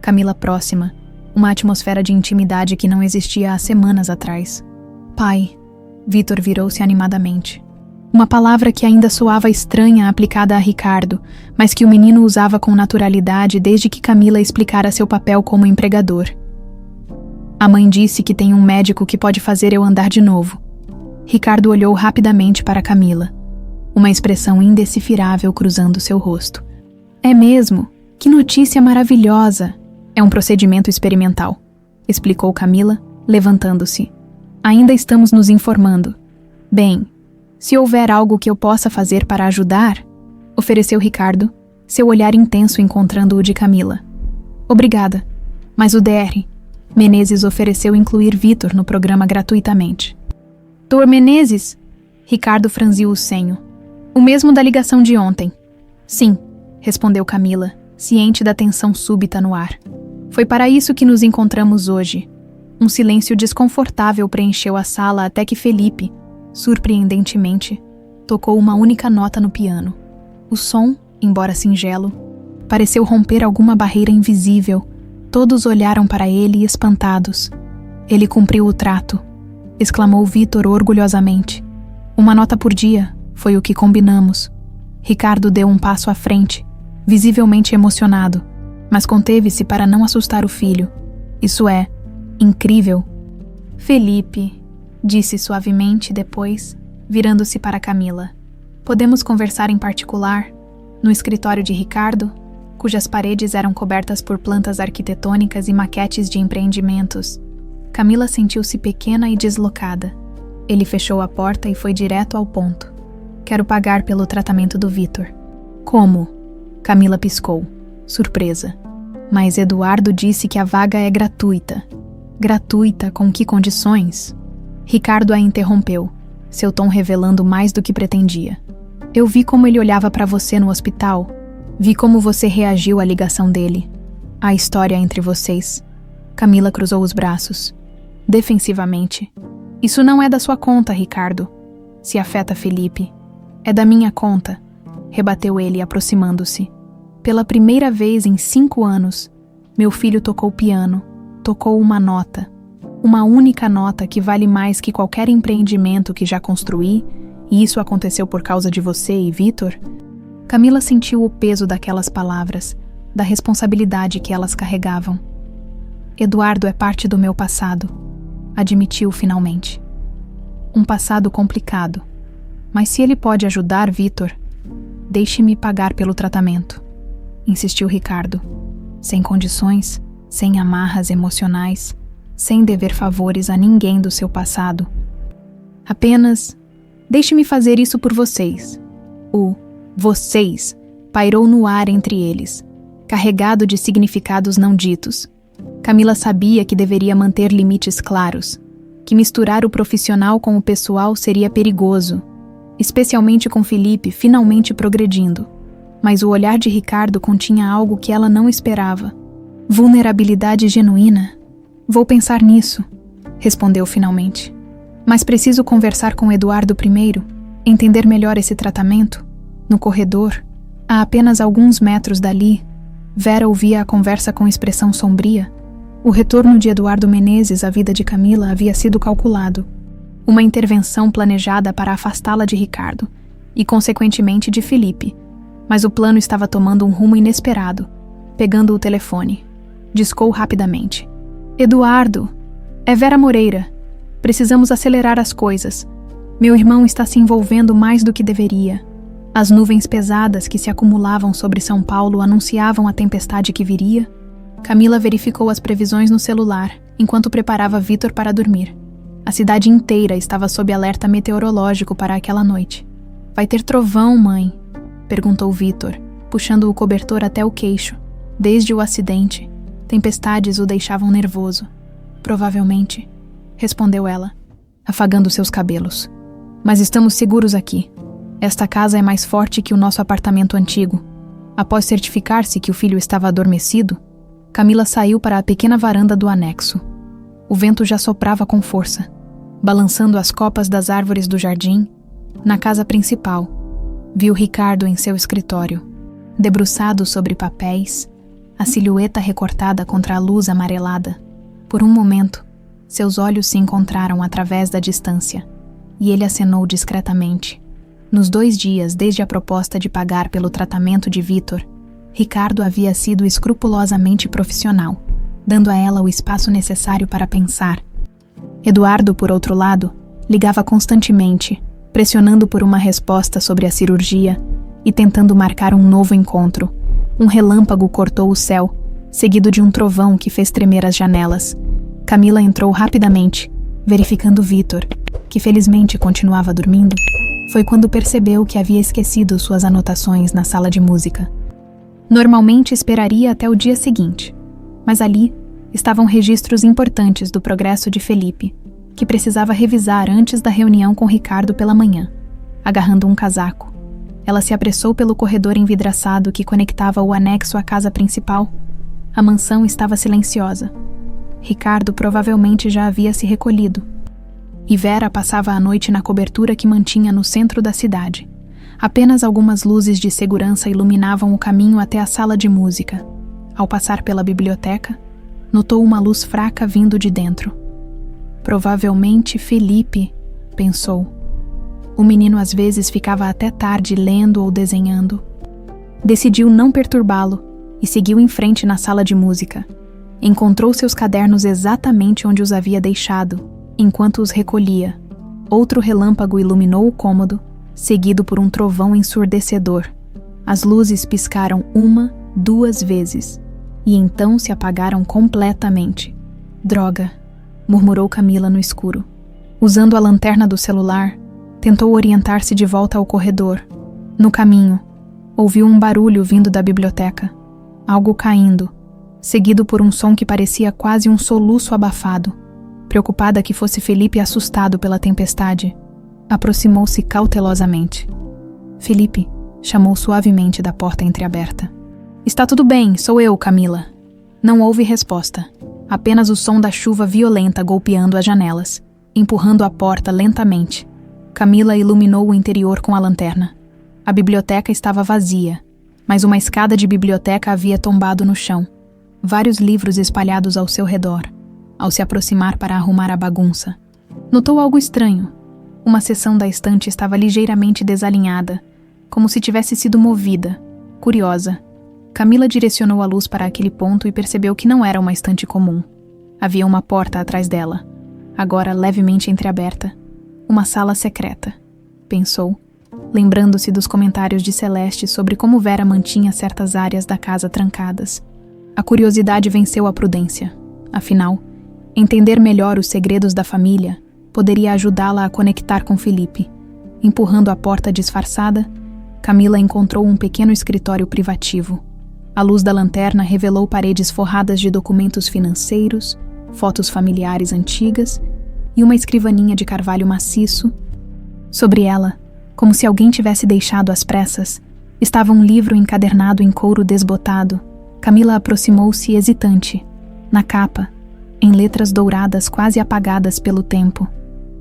Camila próxima, uma atmosfera de intimidade que não existia há semanas atrás. Pai. Vitor virou-se animadamente. Uma palavra que ainda soava estranha aplicada a Ricardo, mas que o menino usava com naturalidade desde que Camila explicara seu papel como empregador. A mãe disse que tem um médico que pode fazer eu andar de novo. Ricardo olhou rapidamente para Camila, uma expressão indecifrável cruzando seu rosto. É mesmo? Que notícia maravilhosa! É um procedimento experimental, explicou Camila, levantando-se. Ainda estamos nos informando. Bem, se houver algo que eu possa fazer para ajudar, ofereceu Ricardo, seu olhar intenso encontrando o de Camila. Obrigada, mas o Dr. Menezes ofereceu incluir Vitor no programa gratuitamente. Dr. Menezes? Ricardo franziu o senho. O mesmo da ligação de ontem. Sim, respondeu Camila, ciente da tensão súbita no ar. Foi para isso que nos encontramos hoje. Um silêncio desconfortável preencheu a sala até que Felipe, surpreendentemente, tocou uma única nota no piano. O som, embora singelo, pareceu romper alguma barreira invisível. Todos olharam para ele espantados. Ele cumpriu o trato, exclamou Vitor orgulhosamente. Uma nota por dia, foi o que combinamos. Ricardo deu um passo à frente, visivelmente emocionado, mas conteve-se para não assustar o filho. Isso é, incrível. Felipe, disse suavemente depois, virando-se para Camila. Podemos conversar em particular, no escritório de Ricardo, cujas paredes eram cobertas por plantas arquitetônicas e maquetes de empreendimentos. Camila sentiu-se pequena e deslocada. Ele fechou a porta e foi direto ao ponto. Quero pagar pelo tratamento do Vitor. Como? Camila piscou, surpresa. Mas Eduardo disse que a vaga é gratuita. Gratuita com que condições? Ricardo a interrompeu, seu tom revelando mais do que pretendia. Eu vi como ele olhava para você no hospital. Vi como você reagiu à ligação dele. A história entre vocês. Camila cruzou os braços. Defensivamente. Isso não é da sua conta, Ricardo. Se afeta Felipe. É da minha conta, rebateu ele aproximando-se. Pela primeira vez em 5 anos, meu filho tocou piano, tocou uma nota. Uma única nota que vale mais que qualquer empreendimento que já construí, e isso aconteceu por causa de você e Vitor? Camila sentiu o peso daquelas palavras, da responsabilidade que elas carregavam. Eduardo é parte do meu passado, admitiu finalmente. Um passado complicado. Mas se ele pode ajudar Vitor, deixe-me pagar pelo tratamento, insistiu Ricardo. Sem condições, sem amarras emocionais, sem dever favores a ninguém do seu passado. Apenas, deixe-me fazer isso por vocês. O vocês pairou no ar entre eles, carregado de significados não ditos. Camila sabia que deveria manter limites claros, que misturar o profissional com o pessoal seria perigoso, especialmente com Felipe finalmente progredindo. Mas o olhar de Ricardo continha algo que ela não esperava. Vulnerabilidade genuína. Vou pensar nisso, respondeu finalmente. Mas preciso conversar com Eduardo primeiro, entender melhor esse tratamento. No corredor, a apenas alguns metros dali, Vera ouvia a conversa com expressão sombria. O retorno de Eduardo Menezes à vida de Camila havia sido calculado. Uma intervenção planejada para afastá-la de Ricardo e, consequentemente, de Felipe. Mas o plano estava tomando um rumo inesperado. Pegando o telefone, discou rapidamente. Eduardo, é Vera Moreira. Precisamos acelerar as coisas. Meu irmão está se envolvendo mais do que deveria. As nuvens pesadas que se acumulavam sobre São Paulo anunciavam a tempestade que viria. Camila verificou as previsões no celular, enquanto preparava Vitor para dormir. A cidade inteira estava sob alerta meteorológico para aquela noite. Vai ter trovão, mãe? Perguntou Vitor, puxando o cobertor até o queixo. Desde o acidente, tempestades o deixavam nervoso. Provavelmente, respondeu ela, afagando seus cabelos. Mas estamos seguros aqui. Esta casa é mais forte que o nosso apartamento antigo. Após certificar-se que o filho estava adormecido, Camila saiu para a pequena varanda do anexo. O vento já soprava com força, balançando as copas das árvores do jardim. Na casa principal, viu Ricardo em seu escritório, debruçado sobre papéis, a silhueta recortada contra a luz amarelada. Por um momento, seus olhos se encontraram através da distância, e ele acenou discretamente. Nos 2 dias desde a proposta de pagar pelo tratamento de Vítor, Ricardo havia sido escrupulosamente profissional, dando a ela o espaço necessário para pensar. Eduardo, por outro lado, ligava constantemente, pressionando por uma resposta sobre a cirurgia e tentando marcar um novo encontro. Um relâmpago cortou o céu, seguido de um trovão que fez tremer as janelas. Camila entrou rapidamente, verificando Vítor, que felizmente continuava dormindo. Foi quando percebeu que havia esquecido suas anotações na sala de música. Normalmente esperaria até o dia seguinte, mas ali estavam registros importantes do progresso de Felipe, que precisava revisar antes da reunião com Ricardo pela manhã. Agarrando um casaco, ela se apressou pelo corredor envidraçado que conectava o anexo à casa principal. A mansão estava silenciosa. Ricardo provavelmente já havia se recolhido. E Vera passava a noite na cobertura que mantinha no centro da cidade. Apenas algumas luzes de segurança iluminavam o caminho até a sala de música. Ao passar pela biblioteca, notou uma luz fraca vindo de dentro. Provavelmente Felipe, pensou. O menino às vezes ficava até tarde lendo ou desenhando. Decidiu não perturbá-lo e seguiu em frente na sala de música. Encontrou seus cadernos exatamente onde os havia deixado, enquanto os recolhia. Outro relâmpago iluminou o cômodo, seguido por um trovão ensurdecedor. As luzes piscaram 1, 2 vezes, e então se apagaram completamente. Droga, murmurou Camila no escuro. Usando a lanterna do celular, tentou orientar-se de volta ao corredor. No caminho, ouviu um barulho vindo da biblioteca. Algo caindo, seguido por um som que parecia quase um soluço abafado. Preocupada que fosse Felipe assustado pela tempestade, aproximou-se cautelosamente. Felipe chamou suavemente da porta entreaberta. Está tudo bem, sou eu, Camila. Não houve resposta. Apenas o som da chuva violenta golpeando as janelas, empurrando a porta lentamente. Camila iluminou o interior com a lanterna. A biblioteca estava vazia, mas uma escada de biblioteca havia tombado no chão. Vários livros espalhados ao seu redor. Ao se aproximar para arrumar a bagunça, notou algo estranho. Uma seção da estante estava ligeiramente desalinhada, como se tivesse sido movida. Curiosa, Camila direcionou a luz para aquele ponto e percebeu que não era uma estante comum. Havia uma porta atrás dela, agora levemente entreaberta. Uma sala secreta, pensou, lembrando-se dos comentários de Celeste sobre como Vera mantinha certas áreas da casa trancadas. A curiosidade venceu a prudência. Afinal, entender melhor os segredos da família poderia ajudá-la a conectar com Felipe. Empurrando a porta disfarçada, Camila encontrou um pequeno escritório privativo. A luz da lanterna revelou paredes forradas de documentos financeiros, fotos familiares antigas e uma escrivaninha de carvalho maciço. Sobre ela, como se alguém tivesse deixado às pressas, estava um livro encadernado em couro desbotado. Camila aproximou-se hesitante. Na capa, em letras douradas quase apagadas pelo tempo,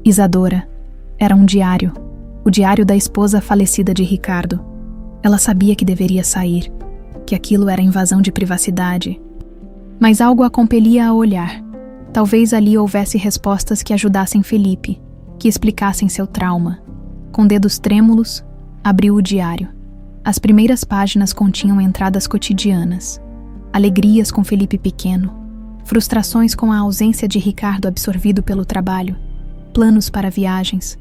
Isadora. Era um diário, o diário da esposa falecida de Ricardo. Ela sabia que deveria sair, que aquilo era invasão de privacidade. Mas algo a compelia a olhar. Talvez ali houvesse respostas que ajudassem Felipe, que explicassem seu trauma. Com dedos trêmulos, abriu o diário. As primeiras páginas continham entradas cotidianas. Alegrias com Felipe pequeno, frustrações com a ausência de Ricardo absorvido pelo trabalho, planos para viagens.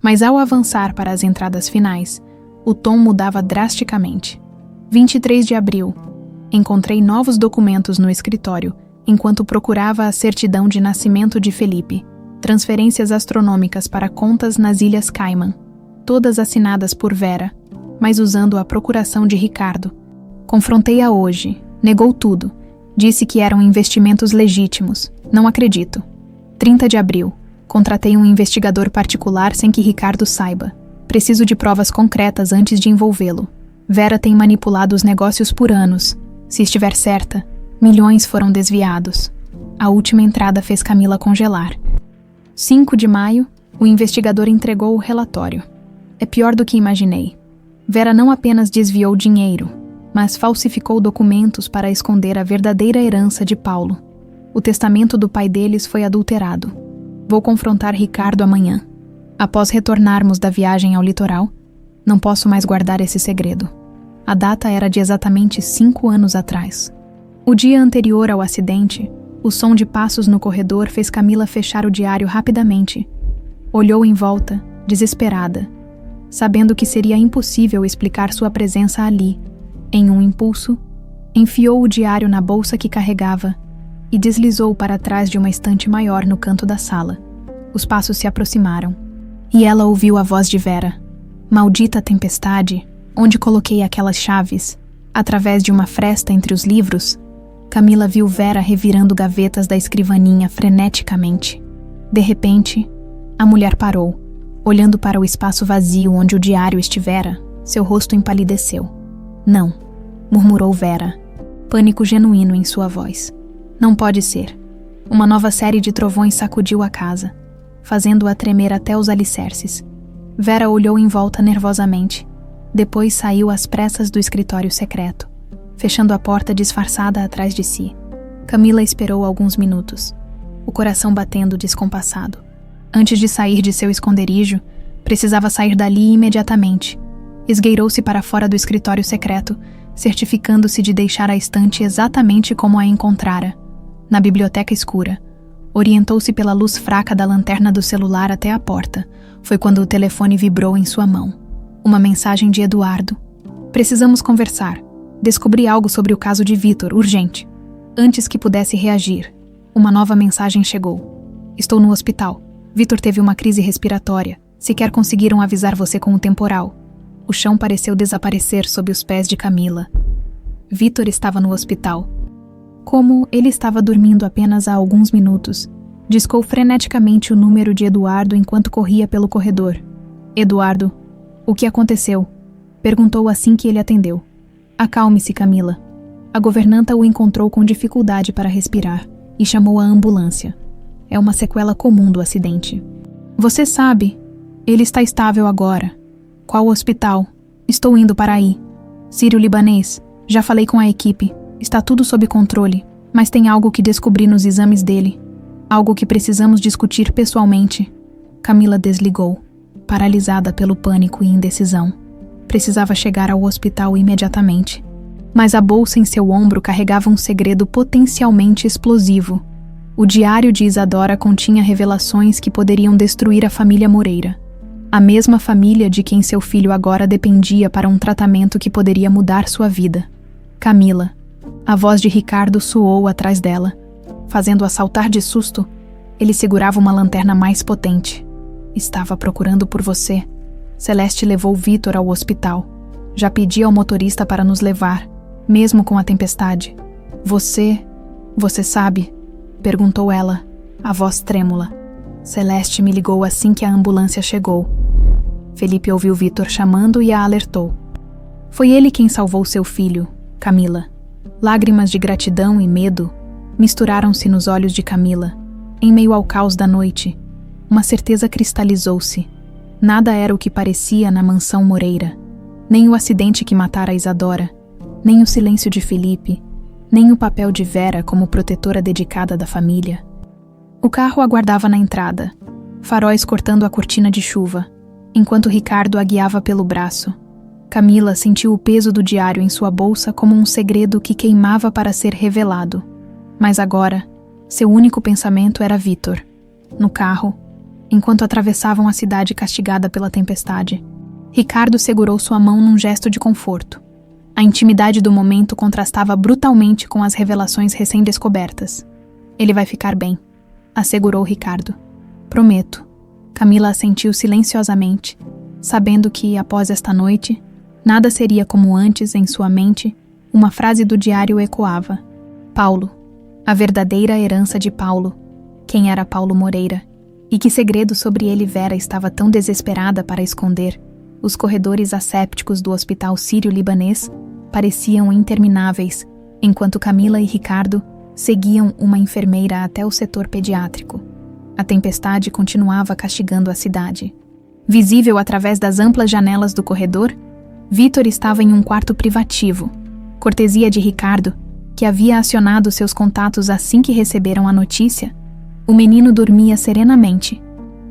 Mas ao avançar para as entradas finais, o tom mudava drasticamente. 23 de abril. Encontrei novos documentos no escritório, enquanto procurava a certidão de nascimento de Felipe. Transferências astronômicas para contas nas Ilhas Cayman. Todas assinadas por Vera, mas usando a procuração de Ricardo. Confrontei-a hoje. Negou tudo. Disse que eram investimentos legítimos. Não acredito. 30 de abril. Contratei um investigador particular sem que Ricardo saiba. Preciso de provas concretas antes de envolvê-lo. Vera tem manipulado os negócios por anos. Se estiver certa, milhões foram desviados. A última entrada fez Camila congelar. 5 de maio, o investigador entregou o relatório. É pior do que imaginei. Vera não apenas desviou dinheiro, mas falsificou documentos para esconder a verdadeira herança de Paulo. O testamento do pai deles foi adulterado. Vou confrontar Ricardo amanhã. Após retornarmos da viagem ao litoral, não posso mais guardar esse segredo. A data era de exatamente 5 anos atrás. O dia anterior ao acidente, o som de passos no corredor fez Camila fechar o diário rapidamente. Olhou em volta, desesperada, sabendo que seria impossível explicar sua presença ali. Em um impulso, enfiou o diário na bolsa que carregava e deslizou para trás de uma estante maior no canto da sala. Os passos se aproximaram, e ela ouviu a voz de Vera. Maldita tempestade, onde coloquei aquelas chaves? Através de uma fresta entre os livros, Camila viu Vera revirando gavetas da escrivaninha freneticamente. De repente, a mulher parou, olhando para o espaço vazio onde o diário estivera. Seu rosto empalideceu. Não, murmurou Vera, pânico genuíno em sua voz. Não pode ser. Uma nova série de trovões sacudiu a casa, fazendo-a tremer até os alicerces. Vera olhou em volta nervosamente. Depois saiu às pressas do escritório secreto, fechando a porta disfarçada atrás de si. Camila esperou alguns minutos, o coração batendo descompassado. Antes de sair de seu esconderijo, precisava sair dali imediatamente. Esgueirou-se para fora do escritório secreto, certificando-se de deixar a estante exatamente como a encontrara, na biblioteca escura. Orientou-se pela luz fraca da lanterna do celular até a porta. Foi quando o telefone vibrou em sua mão. Uma mensagem de Eduardo. Precisamos conversar. Descobri algo sobre o caso de Vitor, urgente. Antes que pudesse reagir, uma nova mensagem chegou. Estou no hospital. Vitor teve uma crise respiratória. Sequer conseguiram avisar você com o temporal. O chão pareceu desaparecer sob os pés de Camila. Vitor estava no hospital. Como ele estava dormindo apenas há alguns minutos, discou freneticamente o número de Eduardo enquanto corria pelo corredor. Eduardo, o que aconteceu? Perguntou assim que ele atendeu. Acalme-se, Camila. A governanta o encontrou com dificuldade para respirar e chamou a ambulância. É uma sequela comum do acidente. Você sabe, ele está estável agora. Qual hospital? Estou indo para aí. Sírio-Libanês. Já falei com a equipe. Está tudo sob controle, mas tem algo que descobri nos exames dele. Algo que precisamos discutir pessoalmente. Camila desligou, paralisada pelo pânico e indecisão. Precisava chegar ao hospital imediatamente. Mas a bolsa em seu ombro carregava um segredo potencialmente explosivo. O diário de Isadora continha revelações que poderiam destruir a família Moreira. A mesma família de quem seu filho agora dependia para um tratamento que poderia mudar sua vida. Camila. A voz de Ricardo soou atrás dela. Fazendo-a saltar de susto, ele segurava uma lanterna mais potente. Estava procurando por você. Celeste levou Vitor ao hospital. Já pedi ao motorista para nos levar, mesmo com a tempestade. Você sabe? Perguntou ela, a voz trêmula. Celeste me ligou assim que a ambulância chegou. Felipe ouviu Vitor chamando e a alertou. Foi ele quem salvou seu filho, Camila. Lágrimas de gratidão e medo misturaram-se nos olhos de Camila. Em meio ao caos da noite, uma certeza cristalizou-se. Nada era o que parecia na mansão Moreira. Nem o acidente que matara Isadora, nem o silêncio de Felipe, nem o papel de Vera como protetora dedicada da família. O carro aguardava na entrada, faróis cortando a cortina de chuva, enquanto Ricardo a guiava pelo braço. Camila sentiu o peso do diário em sua bolsa como um segredo que queimava para ser revelado. Mas agora, seu único pensamento era Vitor. No carro, enquanto atravessavam a cidade castigada pela tempestade, Ricardo segurou sua mão num gesto de conforto. A intimidade do momento contrastava brutalmente com as revelações recém-descobertas. Ele vai ficar bem, assegurou Ricardo. Prometo. Camila assentiu silenciosamente, sabendo que, após esta noite, nada seria como antes em sua mente. Uma frase do diário ecoava. Paulo. A verdadeira herança de Paulo. Quem era Paulo Moreira? E que segredo sobre ele Vera estava tão desesperada para esconder? Os corredores assépticos do hospital sírio-libanês pareciam intermináveis, enquanto Camila e Ricardo seguiam uma enfermeira até o setor pediátrico. A tempestade continuava castigando a cidade. Visível através das amplas janelas do corredor, Vitor estava em um quarto privativo, Cortesia de Ricardo, que havia acionado seus contatos assim que receberam a notícia, o menino dormia serenamente,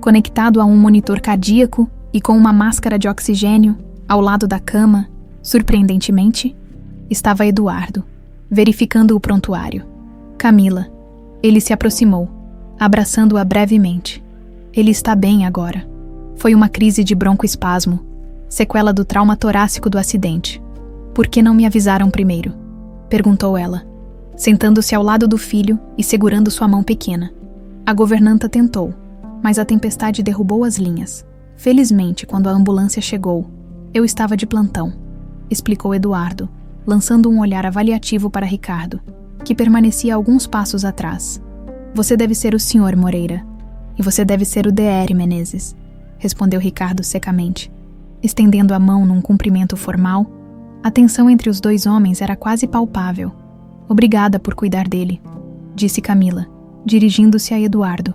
conectado a um monitor cardíaco e com uma máscara de oxigênio ao lado da cama. Surpreendentemente, estava Eduardo, verificando o prontuário. Camila. Ele se aproximou, abraçando-a brevemente. Ele está bem agora. Foi uma crise de broncoespasmo, sequela do trauma torácico do acidente. Por que não me avisaram primeiro? Perguntou ela, sentando-se ao lado do filho e segurando sua mão pequena. A governanta tentou, mas a tempestade derrubou as linhas. Felizmente, quando a ambulância chegou, eu estava de plantão, explicou Eduardo, lançando um olhar avaliativo para Ricardo, que permanecia alguns passos atrás. Você deve ser o Sr. Moreira, e você deve ser o Dr. Menezes, respondeu Ricardo secamente, estendendo a mão num cumprimento formal. A tensão entre os dois homens era quase palpável. Obrigada por cuidar dele, disse Camila, dirigindo-se a Eduardo,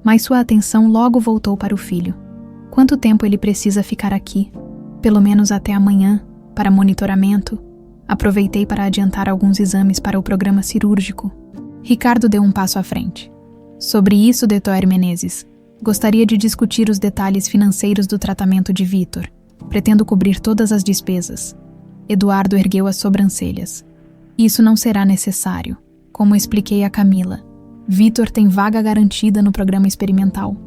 mas sua atenção logo voltou para o filho. Quanto tempo ele precisa ficar aqui? Pelo menos até amanhã, para monitoramento. Aproveitei para adiantar alguns exames para o programa cirúrgico. Ricardo deu um passo à frente. Sobre isso, Dr. Menezes, gostaria de discutir os detalhes financeiros do tratamento de Vítor. Pretendo cobrir todas as despesas. Eduardo ergueu as sobrancelhas. Isso não será necessário. Como expliquei a Camila, Vítor tem vaga garantida no programa experimental.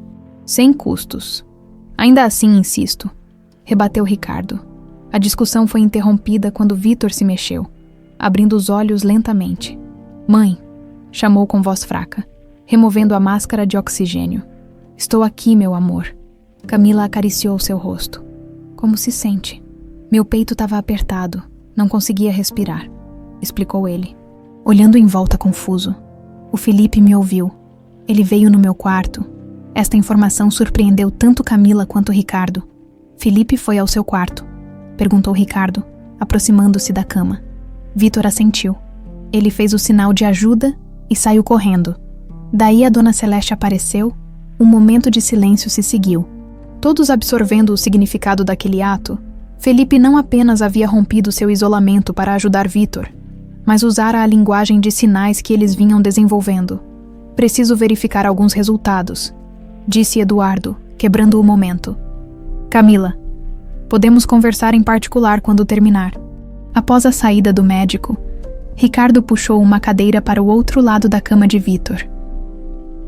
Sem custos. Ainda assim, insisto, rebateu Ricardo. A discussão foi interrompida quando Vítor se mexeu, abrindo os olhos lentamente. Mãe, chamou com voz fraca, removendo a máscara de oxigênio. Estou aqui, meu amor. Camila acariciou seu rosto. Como se sente? Meu peito estava apertado, não conseguia respirar, explicou ele, olhando em volta confuso. O Felipe me ouviu. Ele veio no meu quarto. Esta informação surpreendeu tanto Camila quanto Ricardo. Felipe foi ao seu quarto? Perguntou Ricardo, aproximando-se da cama. Vítor assentiu. Ele fez o sinal de ajuda e saiu correndo. Daí a Dona Celeste apareceu. Um momento de silêncio se seguiu. Todos absorvendo o significado daquele ato, Felipe não apenas havia rompido seu isolamento para ajudar Vítor, mas usara a linguagem de sinais que eles vinham desenvolvendo. Preciso verificar alguns resultados, disse Eduardo, quebrando o momento. Camila, podemos conversar em particular quando terminar. Após a saída do médico, Ricardo puxou uma cadeira para o outro lado da cama de Vítor.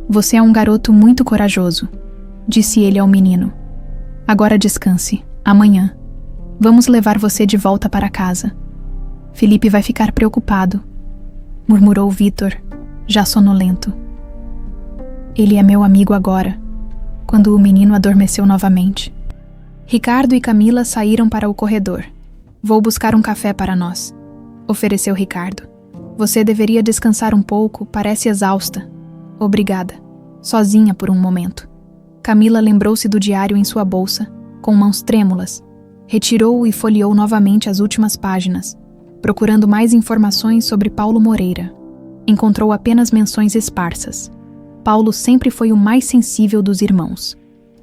Você é um garoto muito corajoso, disse ele ao menino. Agora descanse, amanhã. Vamos levar você de volta para casa. Felipe vai ficar preocupado, murmurou Vítor, já sonolento. Ele é meu amigo agora, quando o menino adormeceu novamente. Ricardo e Camila saíram para o corredor. Vou buscar um café para nós, ofereceu Ricardo. Você deveria descansar um pouco, parece exausta. Obrigada. Sozinha por um momento. Camila lembrou-se do diário em sua bolsa, com mãos trêmulas. Retirou-o e folheou novamente as últimas páginas, procurando mais informações sobre Paulo Moreira. Encontrou apenas menções esparsas. Paulo sempre foi o mais sensível dos irmãos.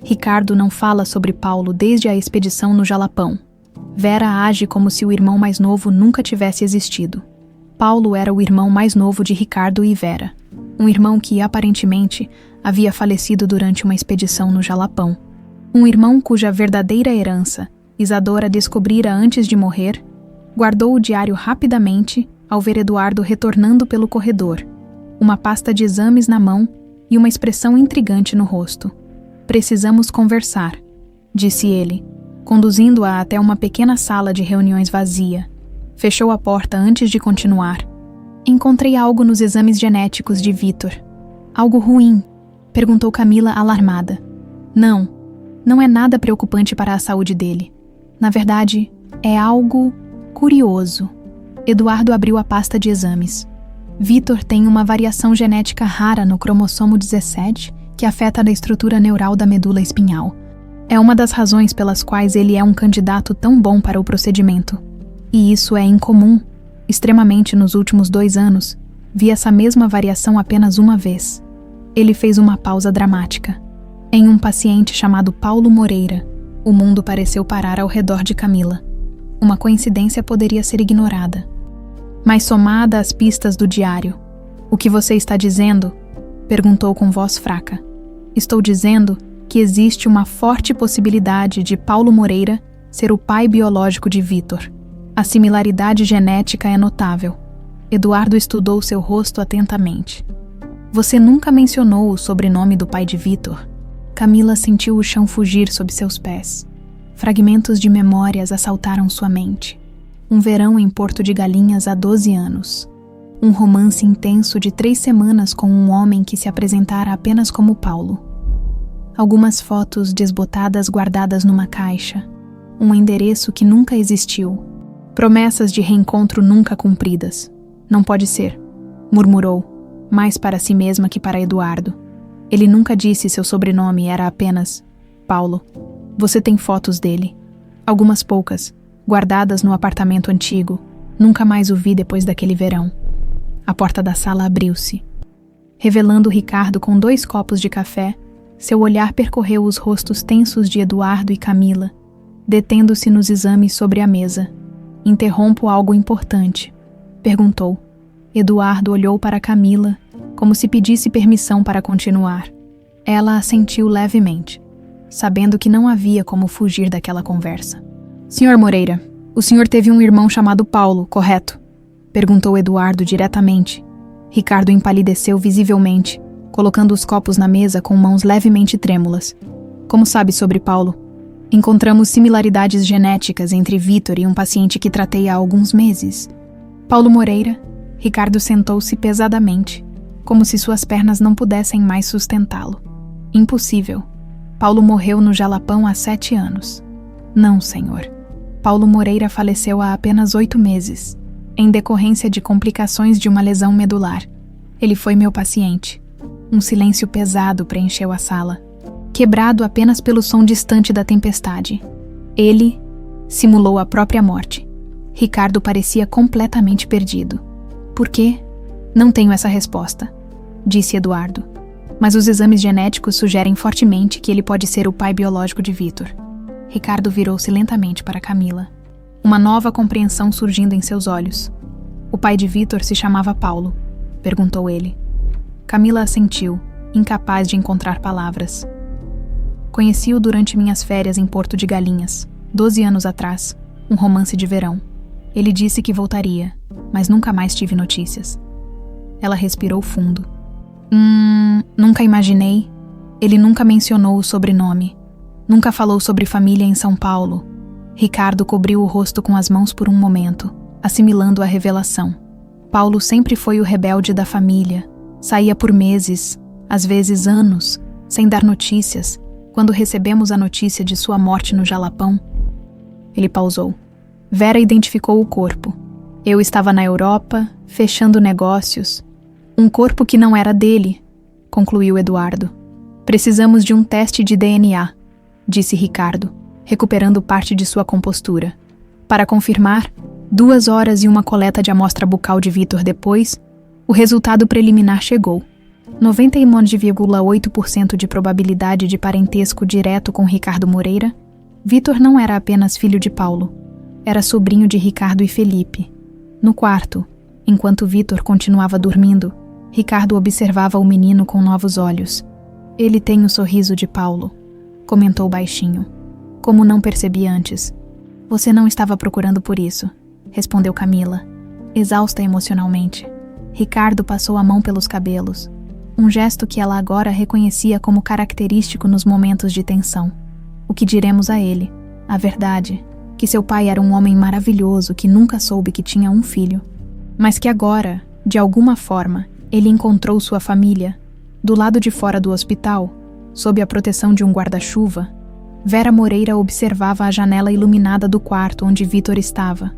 Ricardo não fala sobre Paulo desde a expedição no Jalapão. Vera age como se o irmão mais novo nunca tivesse existido. Paulo era o irmão mais novo de Ricardo e Vera. Um irmão que, aparentemente, havia falecido durante uma expedição no Jalapão. Um irmão cuja verdadeira herança Isadora descobrira antes de morrer, guardou o diário rapidamente ao ver Eduardo retornando pelo corredor, uma pasta de exames na mão e uma expressão intrigante no rosto. Precisamos conversar, disse ele, conduzindo-a até uma pequena sala de reuniões vazia. Fechou a porta antes de continuar. Encontrei algo nos exames genéticos de Vítor. Algo ruim? Perguntou Camila alarmada. Não é nada preocupante para a saúde dele. Na verdade, é algo curioso. Eduardo abriu a pasta de exames. Vítor tem uma variação genética rara no cromossomo 17 que afeta a estrutura neural da medula espinhal. É uma das razões pelas quais ele é um candidato tão bom para o procedimento. E isso é incomum. Extremamente nos últimos 2 anos, vi essa mesma variação apenas uma vez. Ele fez uma pausa dramática. Em um paciente chamado Paulo Moreira, o mundo pareceu parar ao redor de Camila. Uma coincidência poderia ser ignorada. mas somada às pistas do diário. O que você está dizendo? Perguntou com voz fraca. Estou dizendo que existe uma forte possibilidade de Paulo Moreira ser o pai biológico de Vítor. A similaridade genética é notável. Eduardo estudou seu rosto atentamente. Você nunca mencionou o sobrenome do pai de Vítor? Camila sentiu o chão fugir sob seus pés. Fragmentos de memórias assaltaram sua mente. Um verão em Porto de Galinhas há 12 anos. Um romance intenso de 3 semanas com um homem que se apresentara apenas como Paulo. Algumas fotos desbotadas guardadas numa caixa. Um endereço que nunca existiu. Promessas de reencontro nunca cumpridas. Não pode ser, murmurou, mais para si mesma que para Eduardo. Ele nunca disse seu sobrenome, era apenas Paulo. Você tem fotos dele. Algumas poucas, guardadas no apartamento antigo. Nunca mais o vi depois daquele verão. A porta da sala abriu-se. Revelando Ricardo com 2 copos de café, seu olhar percorreu os rostos tensos de Eduardo e Camila, detendo-se nos exames sobre a mesa. Interrompo algo importante, perguntou. Eduardo olhou para Camila, como se pedisse permissão para continuar. Ela assentiu levemente, sabendo que não havia como fugir daquela conversa. Sr. Moreira, o senhor teve um irmão chamado Paulo, correto? Perguntou Eduardo diretamente. Ricardo empalideceu visivelmente, colocando os copos na mesa com mãos levemente trêmulas. Como sabe sobre Paulo? Encontramos similaridades genéticas entre Vítor e um paciente que tratei há alguns meses. Paulo Moreira. Ricardo sentou-se pesadamente, como se suas pernas não pudessem mais sustentá-lo. Impossível. Paulo morreu no Jalapão há 7 anos. Não, senhor. Paulo Moreira faleceu há apenas 8 meses, em decorrência de complicações de uma lesão medular. Ele foi meu paciente. Um silêncio pesado preencheu a sala, quebrado apenas pelo som distante da tempestade. Ele simulou a própria morte. Ricardo parecia completamente perdido. Por quê? Não tenho essa resposta, disse Eduardo. Mas os exames genéticos sugerem fortemente que ele pode ser o pai biológico de Vítor. Ricardo virou-se lentamente para Camila, uma nova compreensão surgindo em seus olhos. O pai de Vítor se chamava Paulo, perguntou ele. Camila assentiu, incapaz de encontrar palavras. Conheci-o durante minhas férias em Porto de Galinhas, 12 anos atrás, um romance de verão. Ele disse que voltaria, mas nunca mais tive notícias. Ela respirou fundo. Nunca imaginei. Ele nunca mencionou o sobrenome. Nunca falou sobre família em São Paulo. Ricardo cobriu o rosto com as mãos por um momento, assimilando a revelação. Paulo sempre foi o rebelde da família. Saía por meses, às vezes anos, sem dar notícias. Quando recebemos a notícia de sua morte no Jalapão, ele pausou. Vera identificou o corpo. Eu estava na Europa, fechando negócios. Um corpo que não era dele, concluiu Eduardo. Precisamos de um teste de DNA, disse Ricardo, recuperando parte de sua compostura. Para confirmar, 2 horas e uma coleta de amostra bucal de Vítor depois, o resultado preliminar chegou. 99,8% de probabilidade de parentesco direto com Ricardo Moreira. Vítor não era apenas filho de Paulo. Era sobrinho de Ricardo e Felipe. No quarto, enquanto Vítor continuava dormindo, Ricardo observava o menino com novos olhos. Ele tem o sorriso de Paulo, comentou baixinho. Como não percebi antes. Você não estava procurando por isso, respondeu Camila, exausta emocionalmente. Ricardo passou a mão pelos cabelos, um gesto que ela agora reconhecia como característico nos momentos de tensão. O que diremos a ele? A verdade, que seu pai era um homem maravilhoso que nunca soube que tinha um filho, mas que agora, de alguma forma, ele encontrou sua família, do lado de fora do hospital, sob a proteção de um guarda-chuva. Vera Moreira observava a janela iluminada do quarto onde Vítor estava.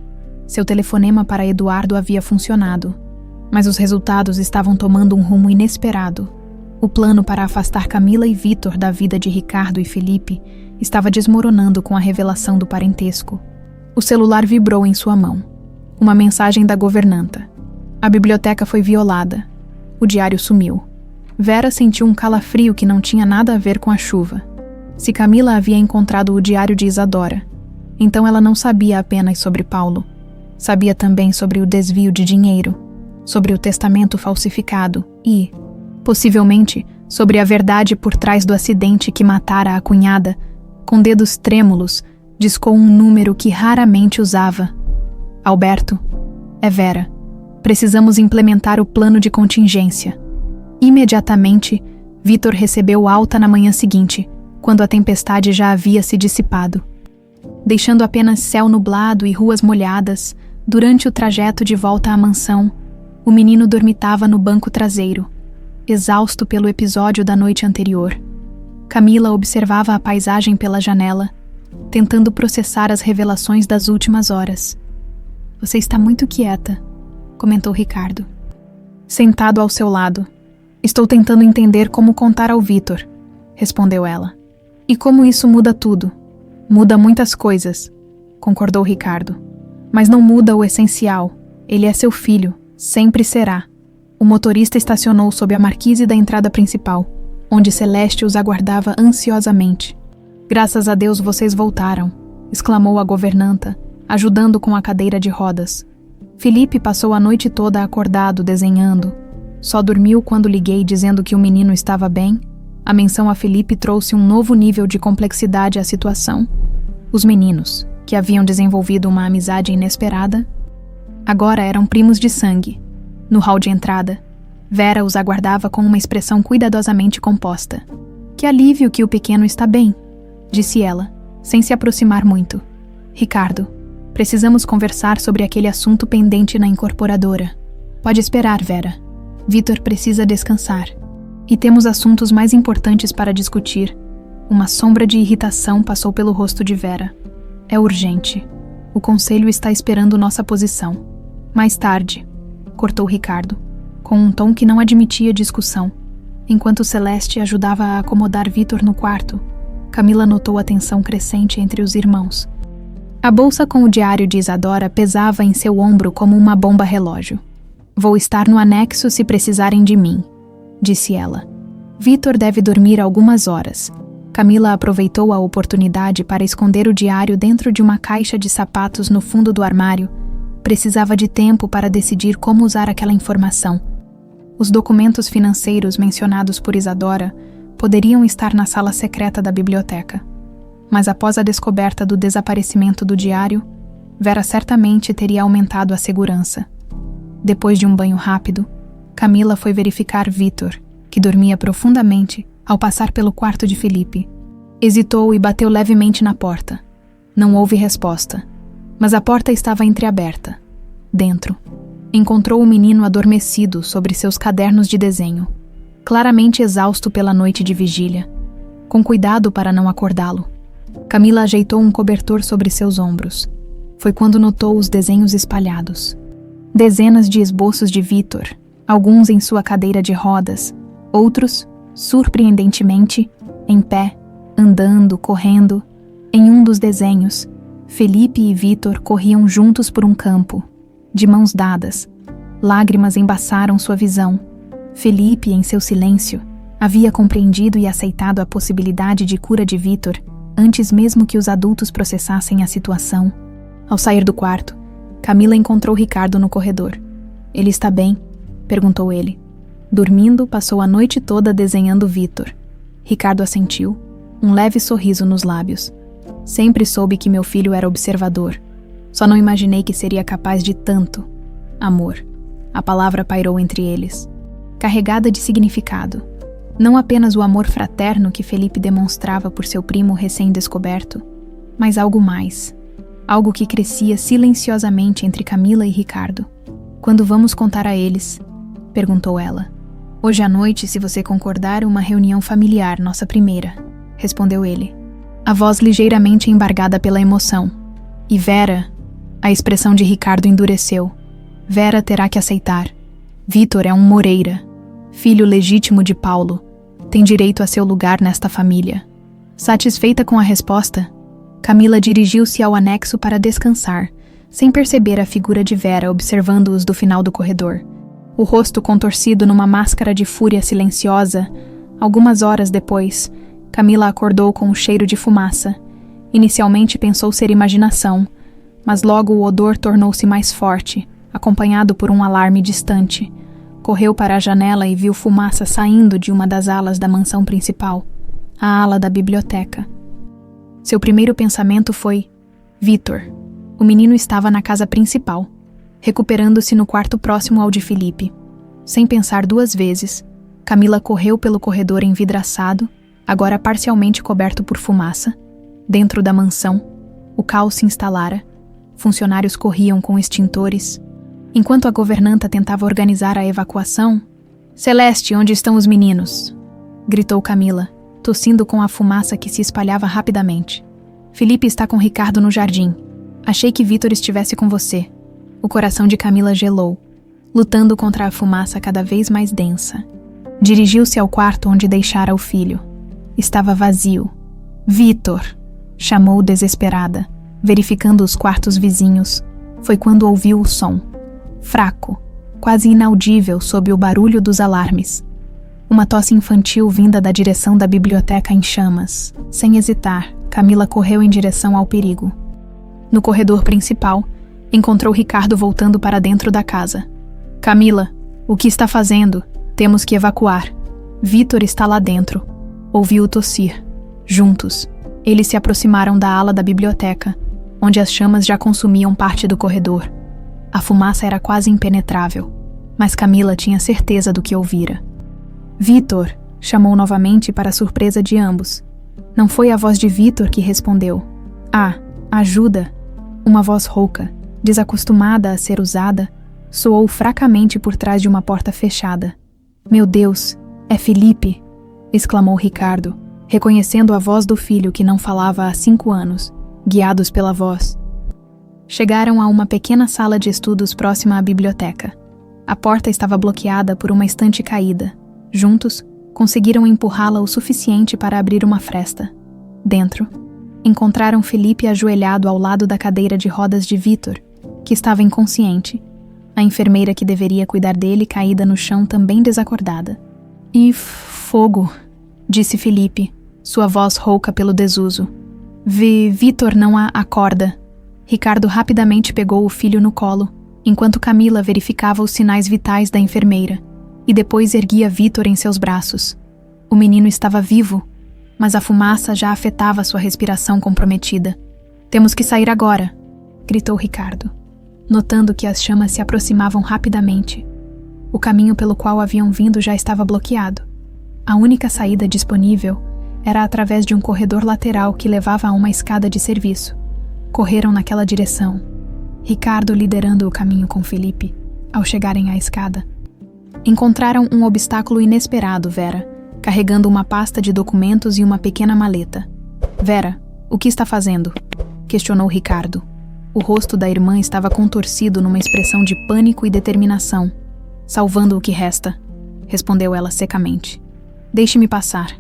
Seu telefonema para Eduardo havia funcionado, mas os resultados estavam tomando um rumo inesperado. O plano para afastar Camila e Vítor da vida de Ricardo e Felipe estava desmoronando com a revelação do parentesco. O celular vibrou em sua mão. Uma mensagem da governanta. A biblioteca foi violada. O diário sumiu. Vera sentiu um calafrio que não tinha nada a ver com a chuva. Se Camila havia encontrado o diário de Isadora, então ela não sabia apenas sobre Paulo. Sabia também sobre o desvio de dinheiro, sobre o testamento falsificado e, possivelmente, sobre a verdade por trás do acidente que matara a cunhada. Com dedos trêmulos, discou um número que raramente usava. Alberto, é Vera. Precisamos implementar o plano de contingência. Imediatamente, Vitor recebeu alta na manhã seguinte, quando a tempestade já havia se dissipado. Deixando apenas céu nublado e ruas molhadas, durante o trajeto de volta à mansão, o menino dormitava no banco traseiro, exausto pelo episódio da noite anterior. Camila observava a paisagem pela janela, tentando processar as revelações das últimas horas. Você está muito quieta, comentou Ricardo. Sentado ao seu lado. Estou tentando entender como contar ao Vitor, respondeu ela. E como isso muda tudo. Muda muitas coisas, concordou Ricardo. Mas não muda o essencial. Ele é seu filho, sempre será. O motorista estacionou sob a marquise da entrada principal, onde Celeste os aguardava ansiosamente. Graças a Deus vocês voltaram, exclamou a governanta, ajudando com a cadeira de rodas. Felipe passou a noite toda acordado desenhando. Só dormiu quando liguei dizendo que o menino estava bem. A menção a Felipe trouxe um novo nível de complexidade à situação. Os meninos, que haviam desenvolvido uma amizade inesperada, agora eram primos de sangue. No hall de entrada, Vera os aguardava com uma expressão cuidadosamente composta. Que alívio que o pequeno está bem, disse ela, sem se aproximar muito. Ricardo, precisamos conversar sobre aquele assunto pendente na incorporadora. Pode esperar, Vera. Vitor precisa descansar. E temos assuntos mais importantes para discutir. Uma sombra de irritação passou pelo rosto de Vera. É urgente. O conselho está esperando nossa posição. Mais tarde, cortou Ricardo, com um tom que não admitia discussão. Enquanto Celeste ajudava a acomodar Vitor no quarto, Camila notou a tensão crescente entre os irmãos. A bolsa com o diário de Isadora pesava em seu ombro como uma bomba-relógio. Vou estar no anexo se precisarem de mim, disse ela. Vitor deve dormir algumas horas. Camila aproveitou a oportunidade para esconder o diário dentro de uma caixa de sapatos no fundo do armário. Precisava de tempo para decidir como usar aquela informação. Os documentos financeiros mencionados por Isadora poderiam estar na sala secreta da biblioteca. Mas após a descoberta do desaparecimento do diário, Vera certamente teria aumentado a segurança. Depois de um banho rápido, Camila foi verificar Vitor, que dormia profundamente, ao passar pelo quarto de Felipe. Hesitou e bateu levemente na porta. Não houve resposta, mas a porta estava entreaberta. Dentro, encontrou o menino adormecido sobre seus cadernos de desenho, claramente exausto pela noite de vigília. Com cuidado para não acordá-lo, Camila ajeitou um cobertor sobre seus ombros. Foi quando notou os desenhos espalhados. Dezenas de esboços de Vitor, alguns em sua cadeira de rodas, outros, surpreendentemente, em pé, andando, correndo. Em um dos desenhos, Felipe e Vitor corriam juntos por um campo, de mãos dadas. Lágrimas embaçaram sua visão. Felipe, em seu silêncio, havia compreendido e aceitado a possibilidade de cura de Vitor antes mesmo que os adultos processassem a situação. Ao sair do quarto, Camila encontrou Ricardo no corredor. Ele está bem? Perguntou ele. Dormindo, passou a noite toda desenhando Vitor. Ricardo assentiu, um leve sorriso nos lábios. Sempre soube que meu filho era observador. Só não imaginei que seria capaz de tanto. Amor. A palavra pairou entre eles, carregada de significado. Não apenas o amor fraterno que Felipe demonstrava por seu primo recém-descoberto, mas algo mais. Algo que crescia silenciosamente entre Camila e Ricardo. Quando vamos contar a eles? Perguntou ela. Hoje à noite, se você concordar, uma reunião familiar, nossa primeira, respondeu ele, a voz ligeiramente embargada pela emoção. E Vera? A expressão de Ricardo endureceu. Vera terá que aceitar. Vitor é um Moreira, filho legítimo de Paulo. Tem direito a seu lugar nesta família. Satisfeita com a resposta, Camila dirigiu-se ao anexo para descansar, sem perceber a figura de Vera observando-os do final do corredor. O rosto contorcido numa máscara de fúria silenciosa. Algumas horas depois, Camila acordou com um cheiro de fumaça. Inicialmente pensou ser imaginação, mas logo o odor tornou-se mais forte, acompanhado por um alarme distante. Correu para a janela e viu fumaça saindo de uma das alas da mansão principal, a ala da biblioteca. Seu primeiro pensamento foi: Vitor. O menino estava na casa principal, recuperando-se no quarto próximo ao de Felipe. Sem pensar duas vezes, Camila correu pelo corredor envidraçado, agora parcialmente coberto por fumaça. Dentro da mansão, o caos se instalara. Funcionários corriam com extintores. Enquanto a governanta tentava organizar a evacuação, "Celeste, onde estão os meninos?" gritou Camila, tossindo com a fumaça que se espalhava rapidamente. "Felipe está com Ricardo no jardim. Achei que Vitor estivesse com você." O coração de Camila gelou, lutando contra a fumaça cada vez mais densa. Dirigiu-se ao quarto onde deixara o filho. Estava vazio. "Vitor!" chamou desesperada, verificando os quartos vizinhos. Foi quando ouviu o som. Fraco, quase inaudível sob o barulho dos alarmes. Uma tosse infantil vinda da direção da biblioteca em chamas. Sem hesitar, Camila correu em direção ao perigo. No corredor principal, encontrou Ricardo voltando para dentro da casa. "Camila, o que está fazendo? Temos que evacuar. Vitor está lá dentro." Ouviu-o tossir. Juntos, eles se aproximaram da ala da biblioteca, onde as chamas já consumiam parte do corredor. A fumaça era quase impenetrável, mas Camila tinha certeza do que ouvira. "Vitor!" chamou novamente para a surpresa de ambos. Não foi a voz de Vitor que respondeu. "Ah, ajuda!" Uma voz rouca, desacostumada a ser usada, soou fracamente por trás de uma porta fechada. "Meu Deus, é Felipe!" exclamou Ricardo, reconhecendo a voz do filho que não falava há 5 anos, guiados pela voz. Chegaram a uma pequena sala de estudos próxima à biblioteca. A porta estava bloqueada por uma estante caída. Juntos, conseguiram empurrá-la o suficiente para abrir uma fresta. Dentro, encontraram Felipe ajoelhado ao lado da cadeira de rodas de Vitor, que estava inconsciente. A enfermeira que deveria cuidar dele caída no chão também desacordada. "E fogo", disse Felipe, sua voz rouca pelo desuso. Vitor não acorda." Ricardo rapidamente pegou o filho no colo, enquanto Camila verificava os sinais vitais da enfermeira, e depois erguia Vitor em seus braços. O menino estava vivo, mas a fumaça já afetava sua respiração comprometida. "Temos que sair agora", gritou Ricardo, notando que as chamas se aproximavam rapidamente. O caminho pelo qual haviam vindo já estava bloqueado. A única saída disponível era através de um corredor lateral que levava a uma escada de serviço. Correram naquela direção, Ricardo liderando o caminho com Felipe. Ao chegarem à escada, encontraram um obstáculo inesperado, Vera, carregando uma pasta de documentos e uma pequena maleta. "Vera, o que está fazendo?" questionou Ricardo. O rosto da irmã estava contorcido numa expressão de pânico e determinação. "Salvando o que resta", respondeu ela secamente. "Deixe-me passar.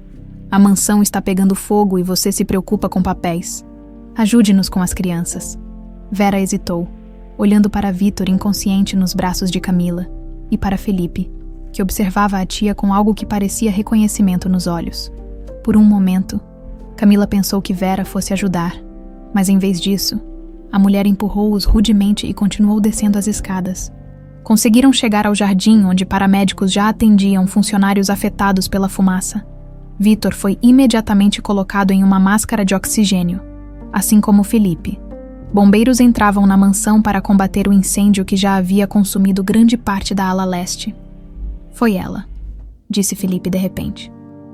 A mansão está pegando fogo e você se preocupa com papéis. Ajude-nos com as crianças." Vera hesitou, olhando para Vitor inconsciente nos braços de Camila, e para Felipe, que observava a tia com algo que parecia reconhecimento nos olhos. Por um momento, Camila pensou que Vera fosse ajudar, mas em vez disso, a mulher empurrou-os rudemente e continuou descendo as escadas. Conseguiram chegar ao jardim onde paramédicos já atendiam funcionários afetados pela fumaça. Vitor foi imediatamente colocado em uma máscara de oxigênio, assim como Felipe. Bombeiros entravam na mansão para combater o incêndio que já havia consumido grande parte da ala leste. "Foi ela", disse Felipe de repente.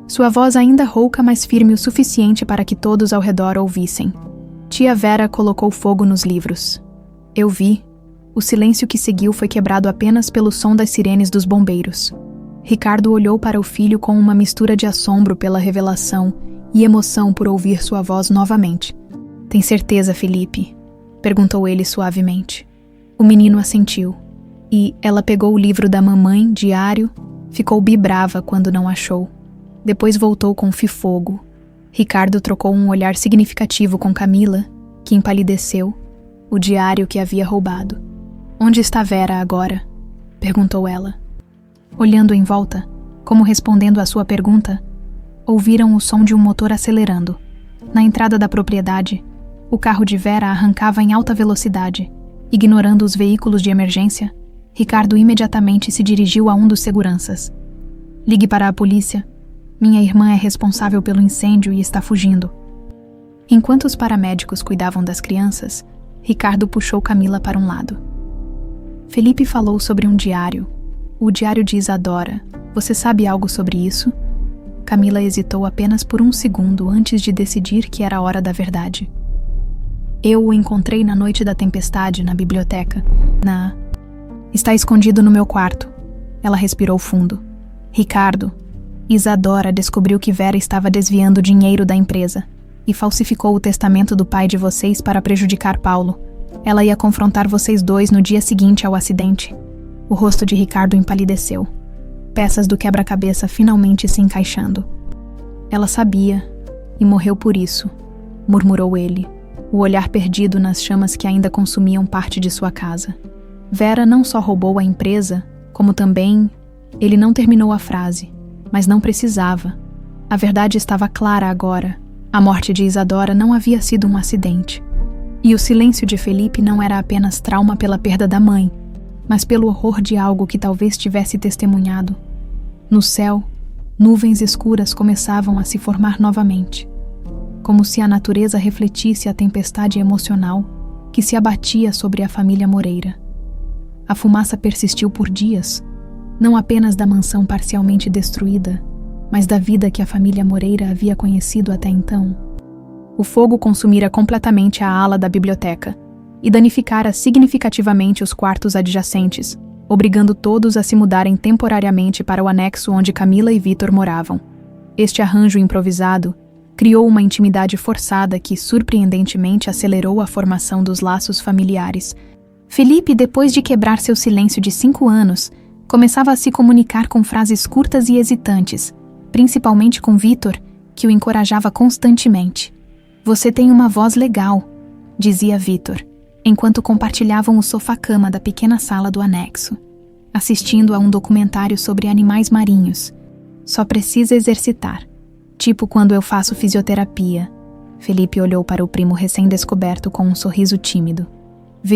Sua voz ainda rouca, mas firme o suficiente para que todos ao redor ouvissem. Tia Vera colocou fogo nos livros. "Eu vi." O silêncio que seguiu foi quebrado apenas pelo som das sirenes dos bombeiros. Ricardo olhou para o filho com uma mistura de assombro pela revelação e emoção por ouvir sua voz novamente. "Tem certeza, Felipe?" perguntou ele suavemente. O menino assentiu, e ela pegou o livro da mamãe, diário, ficou bibrava quando não achou. Depois voltou com fogo. Ricardo trocou um olhar significativo com Camila, que empalideceu, o diário que havia roubado. "Onde está Vera agora?" perguntou ela. Olhando em volta, como respondendo à sua pergunta, ouviram o som de um motor acelerando. Na entrada da propriedade, O carro de Vera arrancava em alta velocidade. Ignorando os veículos de emergência, Ricardo imediatamente se dirigiu a um dos seguranças. Ligue para a polícia. Minha irmã é responsável pelo incêndio e está fugindo. Enquanto os paramédicos cuidavam das crianças, Ricardo puxou Camila para um lado. Felipe falou sobre um diário. O diário de Isadora. Você sabe algo sobre isso? Camila hesitou apenas por um segundo antes de decidir que era a hora da verdade. Eu o encontrei na noite da tempestade na biblioteca. Está escondido no meu quarto. Ela respirou fundo. Ricardo, Isadora descobriu que Vera estava desviando dinheiro da empresa e falsificou o testamento do pai de vocês para prejudicar Paulo. Ela ia confrontar vocês dois no dia seguinte ao acidente. O rosto de Ricardo empalideceu. Peças do quebra-cabeça finalmente se encaixando. Ela sabia e morreu por isso, murmurou ele, o olhar perdido nas chamas que ainda consumiam parte de sua casa. Vera não só roubou a empresa, como também... Ele não terminou a frase, mas não precisava. A verdade estava clara agora. A morte de Isadora não havia sido um acidente. E o silêncio de Felipe não era apenas trauma pela perda da mãe, mas pelo horror de algo que talvez tivesse testemunhado. No céu, nuvens escuras começavam a se formar novamente, como se a natureza refletisse a tempestade emocional que se abatia sobre a família Moreira. A fumaça persistiu por dias, não apenas da mansão parcialmente destruída, mas da vida que a família Moreira havia conhecido até então. O fogo consumira completamente a ala da biblioteca e danificara significativamente os quartos adjacentes, obrigando todos a se mudarem temporariamente para o anexo onde Camila e Vítor moravam. Este arranjo improvisado criou uma intimidade forçada que, surpreendentemente, acelerou a formação dos laços familiares. Felipe, depois de quebrar seu silêncio de 5 anos, começava a se comunicar com frases curtas e hesitantes, principalmente com Vítor, que o encorajava constantemente. Você tem uma voz legal, dizia Vítor, enquanto compartilhavam o sofá-cama da pequena sala do anexo, assistindo a um documentário sobre animais marinhos. Só precisa exercitar. Tipo quando eu faço fisioterapia. Felipe olhou para o primo recém-descoberto com um sorriso tímido.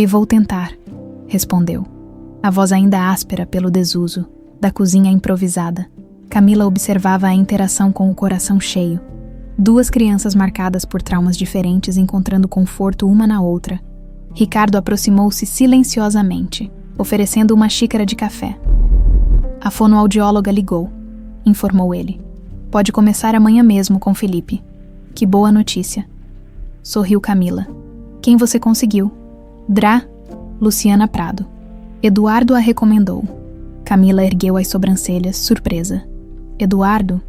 Vou tentar, respondeu. A voz ainda áspera pelo desuso, da cozinha improvisada. Camila observava a interação com o coração cheio. 2 crianças marcadas por traumas diferentes encontrando conforto uma na outra. Ricardo aproximou-se silenciosamente, oferecendo uma xícara de café. A fonoaudióloga ligou, informou ele. Pode começar amanhã mesmo com Felipe. Que boa notícia. Sorriu Camila. Quem você conseguiu? Luciana Prado. Eduardo a recomendou. Camila ergueu as sobrancelhas, surpresa. Eduardo?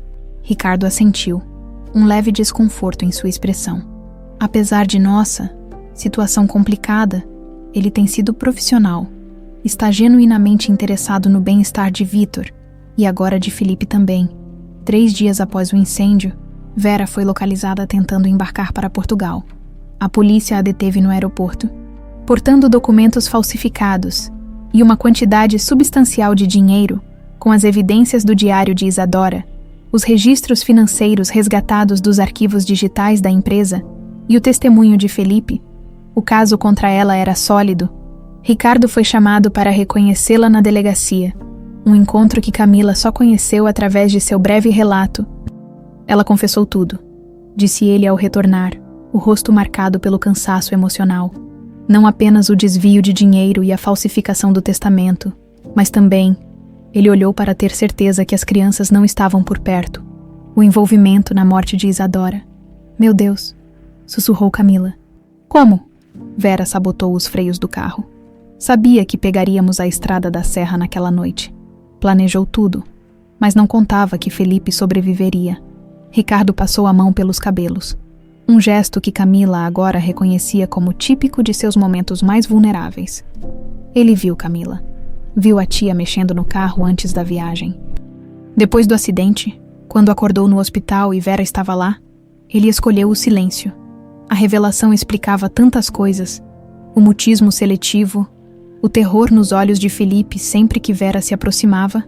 Ricardo assentiu, um leve desconforto em sua expressão. Apesar de nossa situação complicada, ele tem sido profissional. Está genuinamente interessado no bem-estar de Vítor e agora de Felipe também. 3 dias após o incêndio, Vera foi localizada tentando embarcar para Portugal. A polícia a deteve no aeroporto, portando documentos falsificados e uma quantidade substancial de dinheiro, com as evidências do diário de Isadora, os registros financeiros resgatados dos arquivos digitais da empresa e o testemunho de Felipe. O caso contra ela era sólido. Ricardo foi chamado para reconhecê-la na delegacia, um encontro que Camila só conheceu através de seu breve relato. Ela confessou tudo, disse ele ao retornar, o rosto marcado pelo cansaço emocional. Não apenas o desvio de dinheiro e a falsificação do testamento, mas também, ele olhou para ter certeza que as crianças não estavam por perto, o envolvimento na morte de Isadora. Meu Deus, sussurrou Camila. Como? Vera sabotou os freios do carro. Sabia que pegaríamos a estrada da serra naquela noite. Planejou tudo, mas não contava que Felipe sobreviveria. Ricardo passou a mão pelos cabelos. Um gesto que Camila agora reconhecia como típico de seus momentos mais vulneráveis. Ele viu Camila. Viu a tia mexendo no carro antes da viagem. Depois do acidente, quando acordou no hospital e Vera estava lá, ele escolheu o silêncio. A revelação explicava tantas coisas. O mutismo seletivo, o terror nos olhos de Felipe sempre que Vera se aproximava,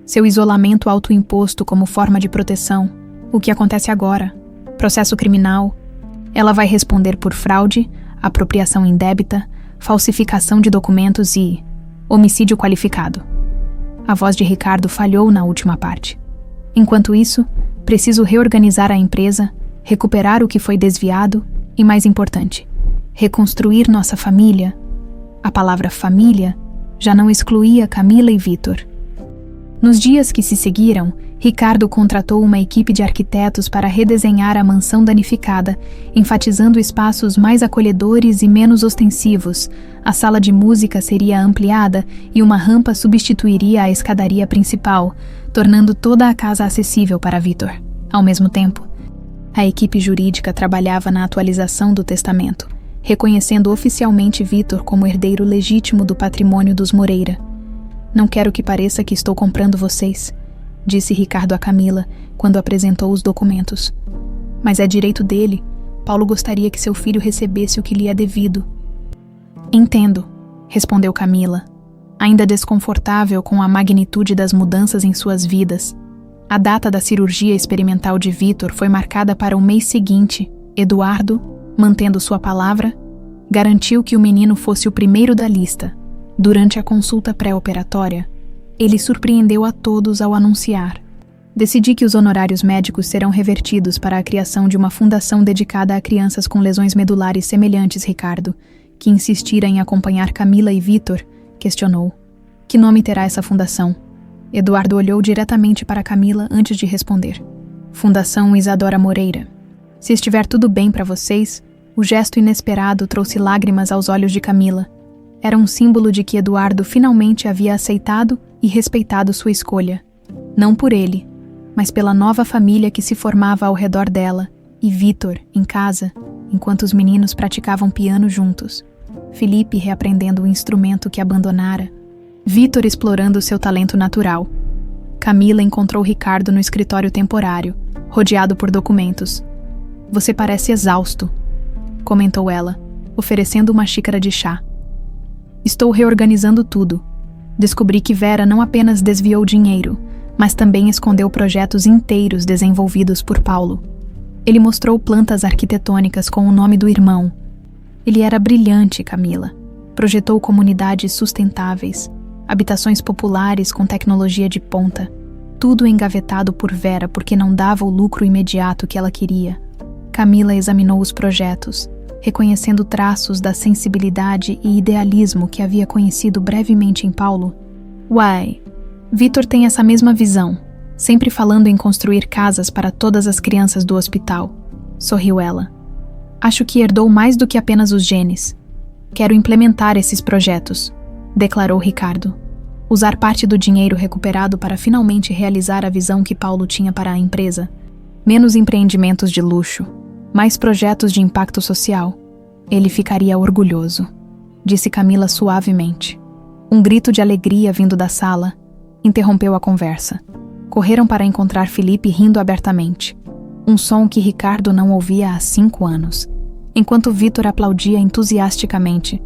seu isolamento autoimposto como forma de proteção, o que acontece agora, processo criminal. Ela vai responder por fraude, apropriação indébita, falsificação de documentos e homicídio qualificado. A voz de Ricardo falhou na última parte. Enquanto isso, preciso reorganizar a empresa, recuperar o que foi desviado e, mais importante, reconstruir nossa família. A palavra família já não excluía Camila e Vítor. Nos dias que se seguiram, Ricardo contratou uma equipe de arquitetos para redesenhar a mansão danificada, enfatizando espaços mais acolhedores e menos ostensivos. A sala de música seria ampliada e uma rampa substituiria a escadaria principal, tornando toda a casa acessível para Vítor. Ao mesmo tempo, a equipe jurídica trabalhava na atualização do testamento, reconhecendo oficialmente Vítor como herdeiro legítimo do patrimônio dos Moreira. Não quero que pareça que estou comprando vocês, disse Ricardo a Camila quando apresentou os documentos. Mas é direito dele. Paulo gostaria que seu filho recebesse o que lhe é devido. Entendo, respondeu Camila, ainda desconfortável com a magnitude das mudanças em suas vidas. A data da cirurgia experimental de Vítor foi marcada para o mês seguinte. Eduardo, mantendo sua palavra, garantiu que o menino fosse o primeiro da lista. Durante a consulta pré-operatória, ele surpreendeu a todos ao anunciar: decidi que os honorários médicos serão revertidos para a criação de uma fundação dedicada a crianças com lesões medulares semelhantes. Ricardo, que insistira em acompanhar Camila e Vítor, questionou: que nome terá essa fundação? Eduardo olhou diretamente para Camila antes de responder: Fundação Isadora Moreira. Se estiver tudo bem para vocês, o gesto inesperado trouxe lágrimas aos olhos de Camila. Era um símbolo de que Eduardo finalmente havia aceitado e respeitado sua escolha. Não por ele, mas pela nova família que se formava ao redor dela, e Vítor, em casa, enquanto os meninos praticavam piano juntos. Felipe reaprendendo o instrumento que abandonara. Vítor explorando seu talento natural. Camila encontrou Ricardo no escritório temporário, rodeado por documentos. Você parece exausto, comentou ela, oferecendo uma xícara de chá. Estou reorganizando tudo. Descobri que Vera não apenas desviou dinheiro, mas também escondeu projetos inteiros desenvolvidos por Paulo. Ele mostrou plantas arquitetônicas com o nome do irmão. Ele era brilhante, Camila. Projetou comunidades sustentáveis, habitações populares com tecnologia de ponta, tudo engavetado por Vera porque não dava o lucro imediato que ela queria. Camila examinou os projetos, reconhecendo traços da sensibilidade e idealismo que havia conhecido brevemente em Paulo. Uai, Vítor tem essa mesma visão, sempre falando em construir casas para todas as crianças do hospital, sorriu ela. Acho que herdou mais do que apenas os genes. Quero implementar esses projetos, declarou Ricardo. Usar parte do dinheiro recuperado para finalmente realizar a visão que Paulo tinha para a empresa. Menos empreendimentos de luxo, mais projetos de impacto social. Ele ficaria orgulhoso, disse Camila suavemente. Um grito de alegria vindo da sala interrompeu a conversa. Correram para encontrar Felipe rindo abertamente. Um som que Ricardo não ouvia há 5 anos, enquanto Vítor aplaudia entusiasticamente.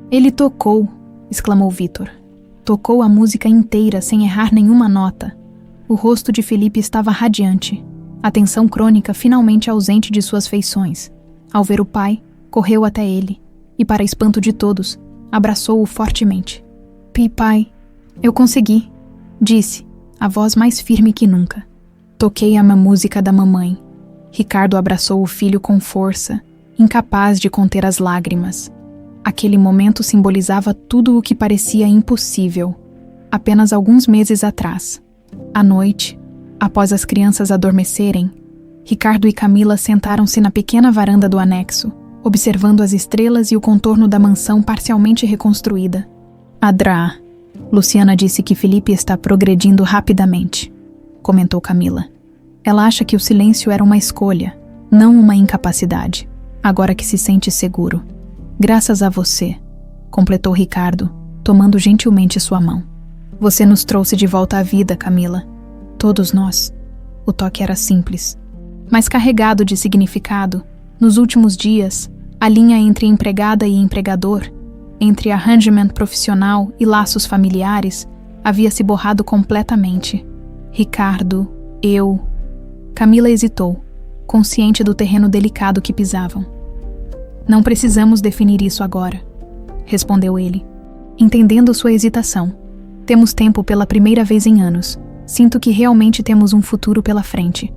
Ele tocou, exclamou Vítor. Tocou a música inteira sem errar nenhuma nota. O rosto de Felipe estava radiante, a tensão crônica finalmente ausente de suas feições. Ao ver o pai, correu até ele e, para espanto de todos, abraçou-o fortemente. Pai, eu consegui, disse, a voz mais firme que nunca. Toquei a música da mamãe. Ricardo abraçou o filho com força, incapaz de conter as lágrimas. Aquele momento simbolizava tudo o que parecia impossível, apenas alguns meses atrás. À noite, após as crianças adormecerem, Ricardo e Camila sentaram-se na pequena varanda do anexo, observando as estrelas e o contorno da mansão parcialmente reconstruída. Adrá, Luciana disse que Felipe está progredindo rapidamente, comentou Camila. Ela acha que o silêncio era uma escolha, não uma incapacidade, agora que se sente seguro. Graças a você, completou Ricardo, tomando gentilmente sua mão. Você nos trouxe de volta à vida, Camila. Todos nós. O toque era simples, mas carregado de significado. Nos últimos dias, a linha entre empregada e empregador, entre arrangement profissional e laços familiares, havia se borrado completamente. Ricardo, eu... Camila hesitou, consciente do terreno delicado que pisavam. Não precisamos definir isso agora, respondeu ele, entendendo sua hesitação. Temos tempo pela primeira vez em anos. Sinto que realmente temos um futuro pela frente.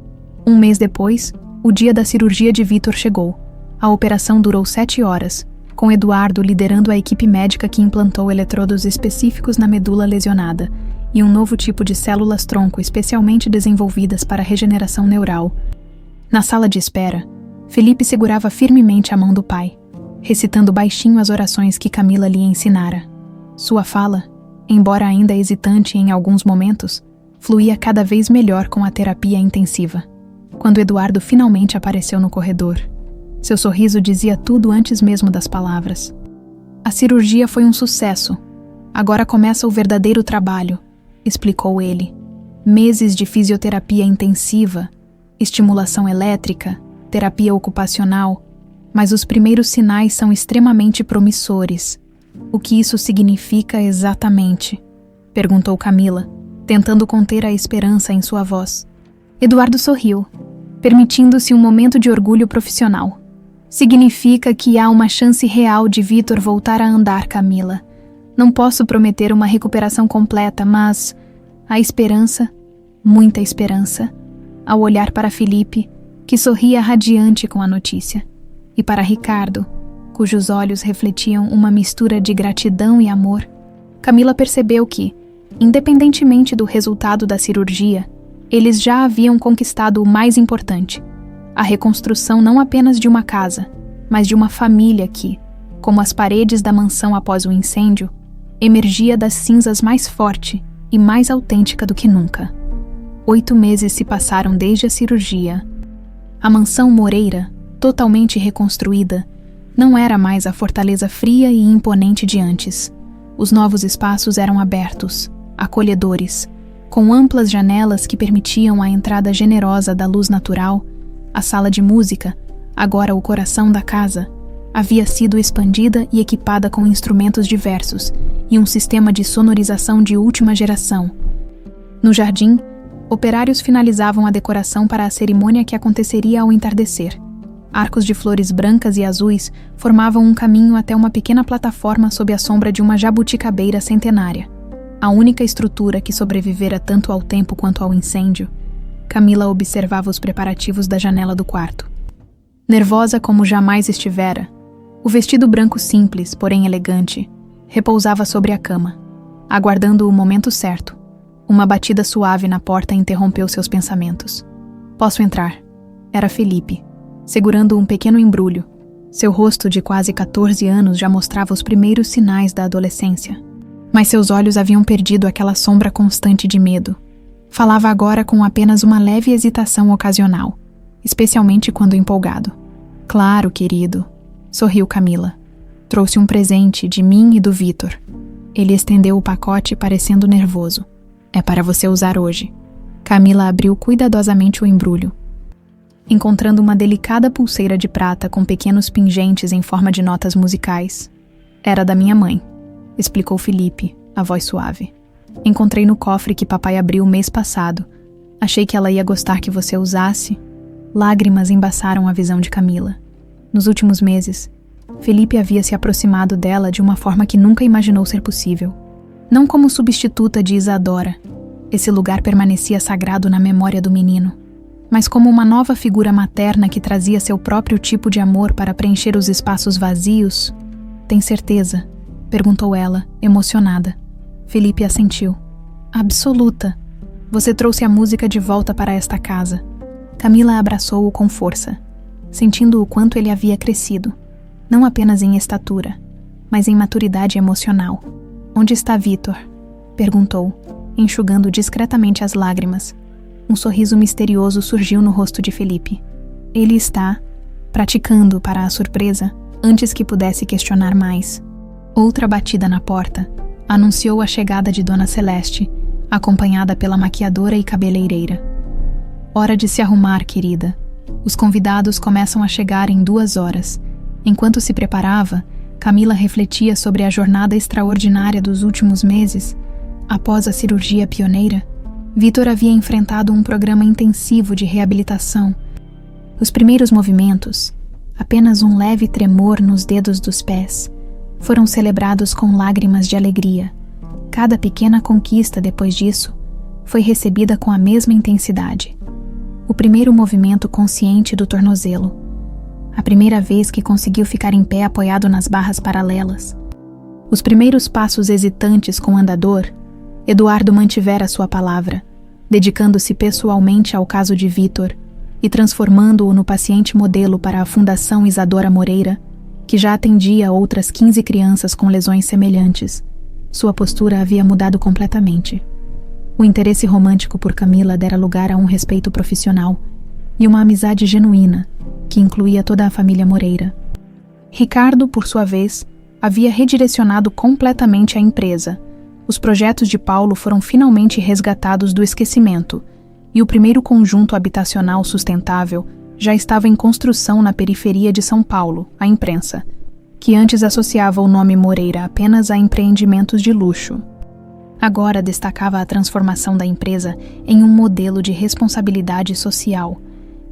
1 mês depois, o dia da cirurgia de Vítor chegou. A operação durou 7 horas, com Eduardo liderando a equipe médica que implantou eletrodos específicos na medula lesionada e um novo tipo de células-tronco especialmente desenvolvidas para regeneração neural. Na sala de espera, Felipe segurava firmemente a mão do pai, recitando baixinho as orações que Camila lhe ensinara. Sua fala, embora ainda hesitante em alguns momentos, fluía cada vez melhor com a terapia intensiva. Quando Eduardo finalmente apareceu no corredor, seu sorriso dizia tudo antes mesmo das palavras. A cirurgia foi um sucesso. Agora começa o verdadeiro trabalho, explicou ele. Meses de fisioterapia intensiva, estimulação elétrica, terapia ocupacional, mas os primeiros sinais são extremamente promissores. O que isso significa exatamente? Perguntou Camila, tentando conter a esperança em sua voz. Eduardo sorriu, permitindo-se um momento de orgulho profissional. Significa que há uma chance real de Vítor voltar a andar, Camila. Não posso prometer uma recuperação completa, mas há esperança, muita esperança, ao olhar para Felipe, que sorria radiante com a notícia, e para Ricardo, cujos olhos refletiam uma mistura de gratidão e amor. Camila percebeu que, independentemente do resultado da cirurgia, eles já haviam conquistado o mais importante, a reconstrução não apenas de uma casa, mas de uma família que, como as paredes da mansão após o incêndio, emergia das cinzas mais forte e mais autêntica do que nunca. 8 meses se passaram desde a cirurgia. A mansão Moreira, totalmente reconstruída, não era mais a fortaleza fria e imponente de antes. Os novos espaços eram abertos, acolhedores, com amplas janelas que permitiam a entrada generosa da luz natural. A sala de música, agora o coração da casa, havia sido expandida e equipada com instrumentos diversos e um sistema de sonorização de última geração. No jardim, operários finalizavam a decoração para a cerimônia que aconteceria ao entardecer. Arcos de flores brancas e azuis formavam um caminho até uma pequena plataforma sob a sombra de uma jabuticabeira centenária. A única estrutura que sobrevivera tanto ao tempo quanto ao incêndio. Camila observava os preparativos da janela do quarto. Nervosa como jamais estivera, o vestido branco simples, porém elegante, repousava sobre a cama, aguardando o momento certo. Uma batida suave na porta interrompeu seus pensamentos. "Posso entrar?" Era Felipe, segurando um pequeno embrulho. Seu rosto de quase 14 anos já mostrava os primeiros sinais da adolescência. Mas seus olhos haviam perdido aquela sombra constante de medo. Falava agora com apenas uma leve hesitação ocasional, especialmente quando empolgado. "Claro, querido", sorriu Camila. "Trouxe um presente de mim e do Vítor." Ele estendeu o pacote parecendo nervoso. "É para você usar hoje." Camila abriu cuidadosamente o embrulho, encontrando uma delicada pulseira de prata com pequenos pingentes em forma de notas musicais. "Era da minha mãe", explicou Felipe, a voz suave. "Encontrei no cofre que papai abriu o mês passado. Achei que ela ia gostar que você usasse." Lágrimas embaçaram a visão de Camila. Nos últimos meses, Felipe havia se aproximado dela de uma forma que nunca imaginou ser possível. Não como substituta de Isadora, esse lugar permanecia sagrado na memória do menino, mas como uma nova figura materna que trazia seu próprio tipo de amor para preencher os espaços vazios. "Tem certeza?" perguntou ela, emocionada. Felipe assentiu. "Absoluta. Você trouxe a música de volta para esta casa." Camila abraçou-o com força, sentindo o quanto ele havia crescido, não apenas em estatura, mas em maturidade emocional. "Onde está Vítor?" perguntou, enxugando discretamente as lágrimas. Um sorriso misterioso surgiu no rosto de Felipe. "Ele está praticando", para a surpresa, antes que pudesse questionar mais. Outra batida na porta anunciou a chegada de Dona Celeste, acompanhada pela maquiadora e cabeleireira. "Hora de se arrumar, querida. Os convidados começam a chegar em 2 horas." Enquanto se preparava, Camila refletia sobre a jornada extraordinária dos últimos meses. Após a cirurgia pioneira, Vítor havia enfrentado um programa intensivo de reabilitação. Os primeiros movimentos, apenas um leve tremor nos dedos dos pés, foram celebrados com lágrimas de alegria. Cada pequena conquista depois disso foi recebida com a mesma intensidade. O primeiro movimento consciente do tornozelo, a primeira vez que conseguiu ficar em pé apoiado nas barras paralelas, os primeiros passos hesitantes com o andador. Eduardo mantivera sua palavra, dedicando-se pessoalmente ao caso de Vítor e transformando-o no paciente modelo para a Fundação Isadora Moreira, que já atendia outras 15 crianças com lesões semelhantes. Sua postura havia mudado completamente. O interesse romântico por Camila dera lugar a um respeito profissional e uma amizade genuína, que incluía toda a família Moreira. Ricardo, por sua vez, havia redirecionado completamente a empresa. Os projetos de Paulo foram finalmente resgatados do esquecimento, e o primeiro conjunto habitacional sustentável já estava em construção na periferia de São Paulo, a Imprensa, que antes associava o nome Moreira apenas a empreendimentos de luxo. Agora destacava a transformação da empresa em um modelo de responsabilidade social.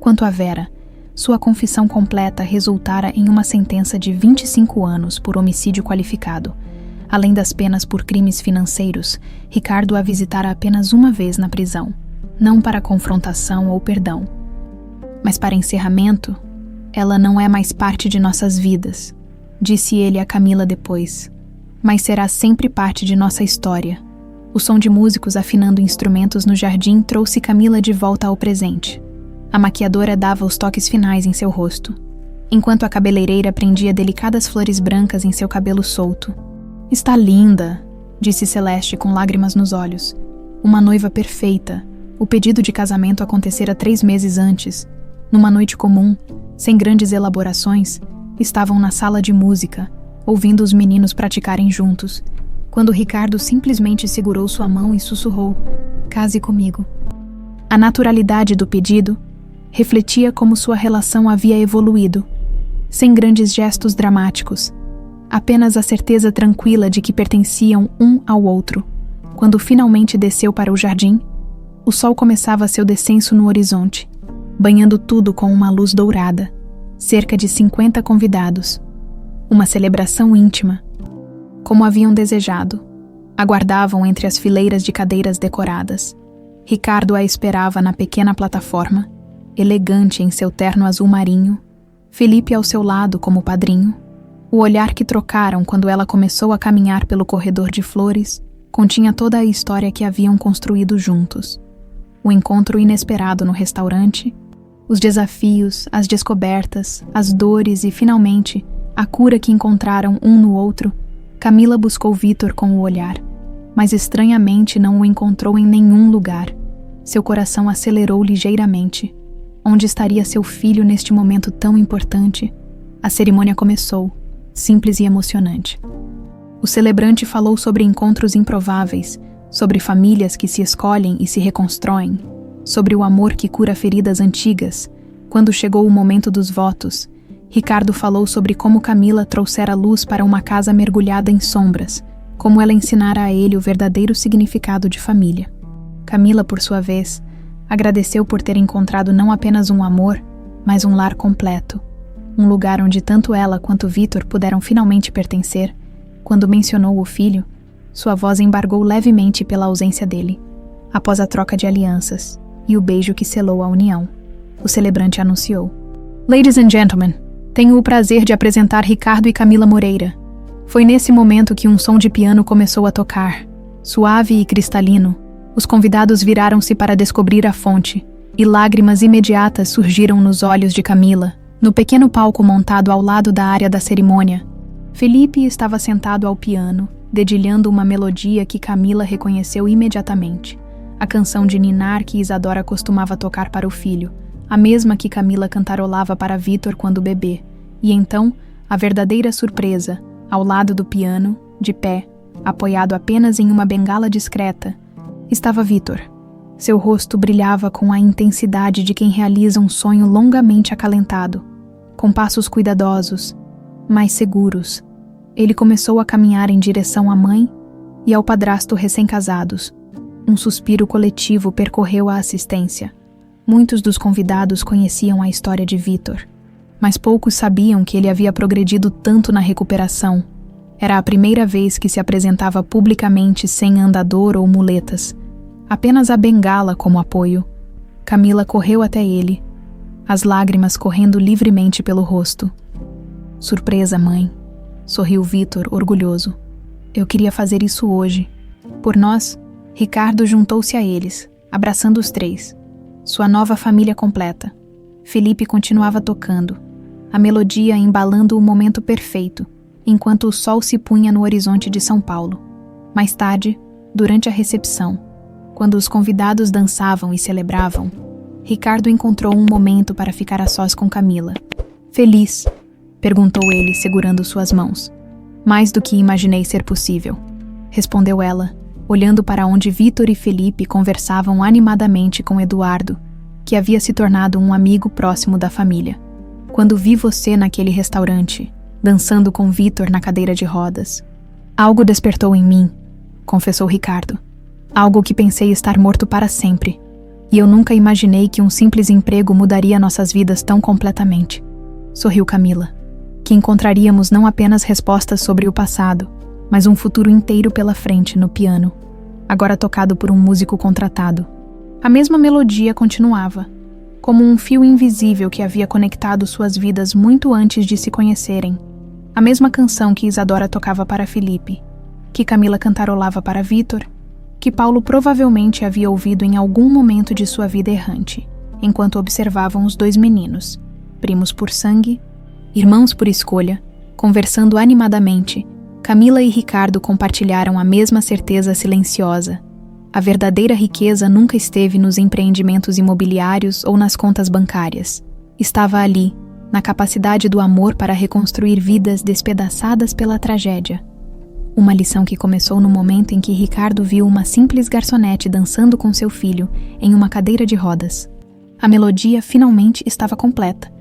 Quanto a Vera, sua confissão completa resultara em uma sentença de 25 anos por homicídio qualificado. Além das penas por crimes financeiros, Ricardo a visitara apenas uma vez na prisão, não para confrontação ou perdão, mas para encerramento. Ela não é mais parte de nossas vidas, disse ele a Camila depois, mas será sempre parte de nossa história. O som de músicos afinando instrumentos no jardim trouxe Camila de volta ao presente. A maquiadora dava os toques finais em seu rosto, enquanto a cabeleireira prendia delicadas flores brancas em seu cabelo solto. Está linda, disse Celeste com lágrimas nos olhos. Uma noiva perfeita. O pedido de casamento acontecera 3 meses antes. Numa noite comum, sem grandes elaborações, estavam na sala de música, ouvindo os meninos praticarem juntos, quando Ricardo simplesmente segurou sua mão e sussurrou: "Case comigo." A naturalidade do pedido refletia como sua relação havia evoluído, sem grandes gestos dramáticos, apenas a certeza tranquila de que pertenciam um ao outro. Quando finalmente desceu para o jardim, o sol começava seu descenso no horizonte, banhando tudo com uma luz dourada. Cerca de 50 convidados. Uma celebração íntima, como haviam desejado. Aguardavam entre as fileiras de cadeiras decoradas. Ricardo a esperava na pequena plataforma, elegante em seu terno azul marinho, Felipe ao seu lado como padrinho. O olhar que trocaram quando ela começou a caminhar pelo corredor de flores continha toda a história que haviam construído juntos. O encontro inesperado no restaurante, os desafios, as descobertas, as dores e, finalmente, a cura que encontraram um no outro. Camila buscou Vítor com o olhar, mas estranhamente não o encontrou em nenhum lugar. Seu coração acelerou ligeiramente. Onde estaria seu filho neste momento tão importante? A cerimônia começou, simples e emocionante. O celebrante falou sobre encontros improváveis, sobre famílias que se escolhem e se reconstroem, sobre o amor que cura feridas antigas. Quando chegou o momento dos votos, Ricardo falou sobre como Camila trouxera luz para uma casa mergulhada em sombras, como ela ensinara a ele o verdadeiro significado de família. Camila, por sua vez, agradeceu por ter encontrado não apenas um amor, mas um lar completo, um lugar onde tanto ela quanto Vítor puderam finalmente pertencer. Quando mencionou o filho, sua voz embargou levemente pela ausência dele. Após a troca de alianças e o beijo que selou a união, o celebrante anunciou: "Ladies and gentlemen, tenho o prazer de apresentar Ricardo e Camila Moreira." Foi nesse momento que um som de piano começou a tocar. Suave e cristalino, os convidados viraram-se para descobrir a fonte, e lágrimas imediatas surgiram nos olhos de Camila. No pequeno palco montado ao lado da área da cerimônia, Felipe estava sentado ao piano, dedilhando uma melodia que Camila reconheceu imediatamente. A canção de ninar que Isadora costumava tocar para o filho, a mesma que Camila cantarolava para Vítor quando bebê. E então, a verdadeira surpresa, ao lado do piano, de pé, apoiado apenas em uma bengala discreta, estava Vítor. Seu rosto brilhava com a intensidade de quem realiza um sonho longamente acalentado. Com passos cuidadosos, mas seguros, ele começou a caminhar em direção à mãe e ao padrasto recém-casados. Um suspiro coletivo percorreu a assistência. Muitos dos convidados conheciam a história de Vítor, mas poucos sabiam que ele havia progredido tanto na recuperação. Era a primeira vez que se apresentava publicamente sem andador ou muletas, apenas a bengala como apoio. Camila correu até ele, as lágrimas correndo livremente pelo rosto. Surpresa, mãe, sorriu Vítor, orgulhoso. Eu queria fazer isso hoje. Por nós, Ricardo juntou-se a eles, abraçando os três. Sua nova família completa. Felipe continuava tocando, a melodia embalando o momento perfeito, enquanto o sol se punha no horizonte de São Paulo. Mais tarde, durante a recepção, quando os convidados dançavam e celebravam, Ricardo encontrou um momento para ficar a sós com Camila. Feliz? Perguntou ele, segurando suas mãos. Mais do que imaginei ser possível, respondeu ela, olhando para onde Vítor e Felipe conversavam animadamente com Eduardo, que havia se tornado um amigo próximo da família. Quando vi você naquele restaurante, dançando com Vítor na cadeira de rodas, algo despertou em mim, confessou Ricardo. Algo que pensei estar morto para sempre, e eu nunca imaginei que um simples emprego mudaria nossas vidas tão completamente. Sorriu Camila, que encontraríamos não apenas respostas sobre o passado, mas um futuro inteiro pela frente no piano, agora tocado por um músico contratado. A mesma melodia continuava, como um fio invisível que havia conectado suas vidas muito antes de se conhecerem. A mesma canção que Isadora tocava para Felipe, que Camila cantarolava para Vítor, que Paulo provavelmente havia ouvido em algum momento de sua vida errante, enquanto observavam os dois meninos, primos por sangue, irmãos por escolha, conversando animadamente. Camila e Ricardo compartilharam a mesma certeza silenciosa. A verdadeira riqueza nunca esteve nos empreendimentos imobiliários ou nas contas bancárias. Estava ali, na capacidade do amor para reconstruir vidas despedaçadas pela tragédia. Uma lição que começou no momento em que Ricardo viu uma simples garçonete dançando com seu filho em uma cadeira de rodas. A melodia finalmente estava completa.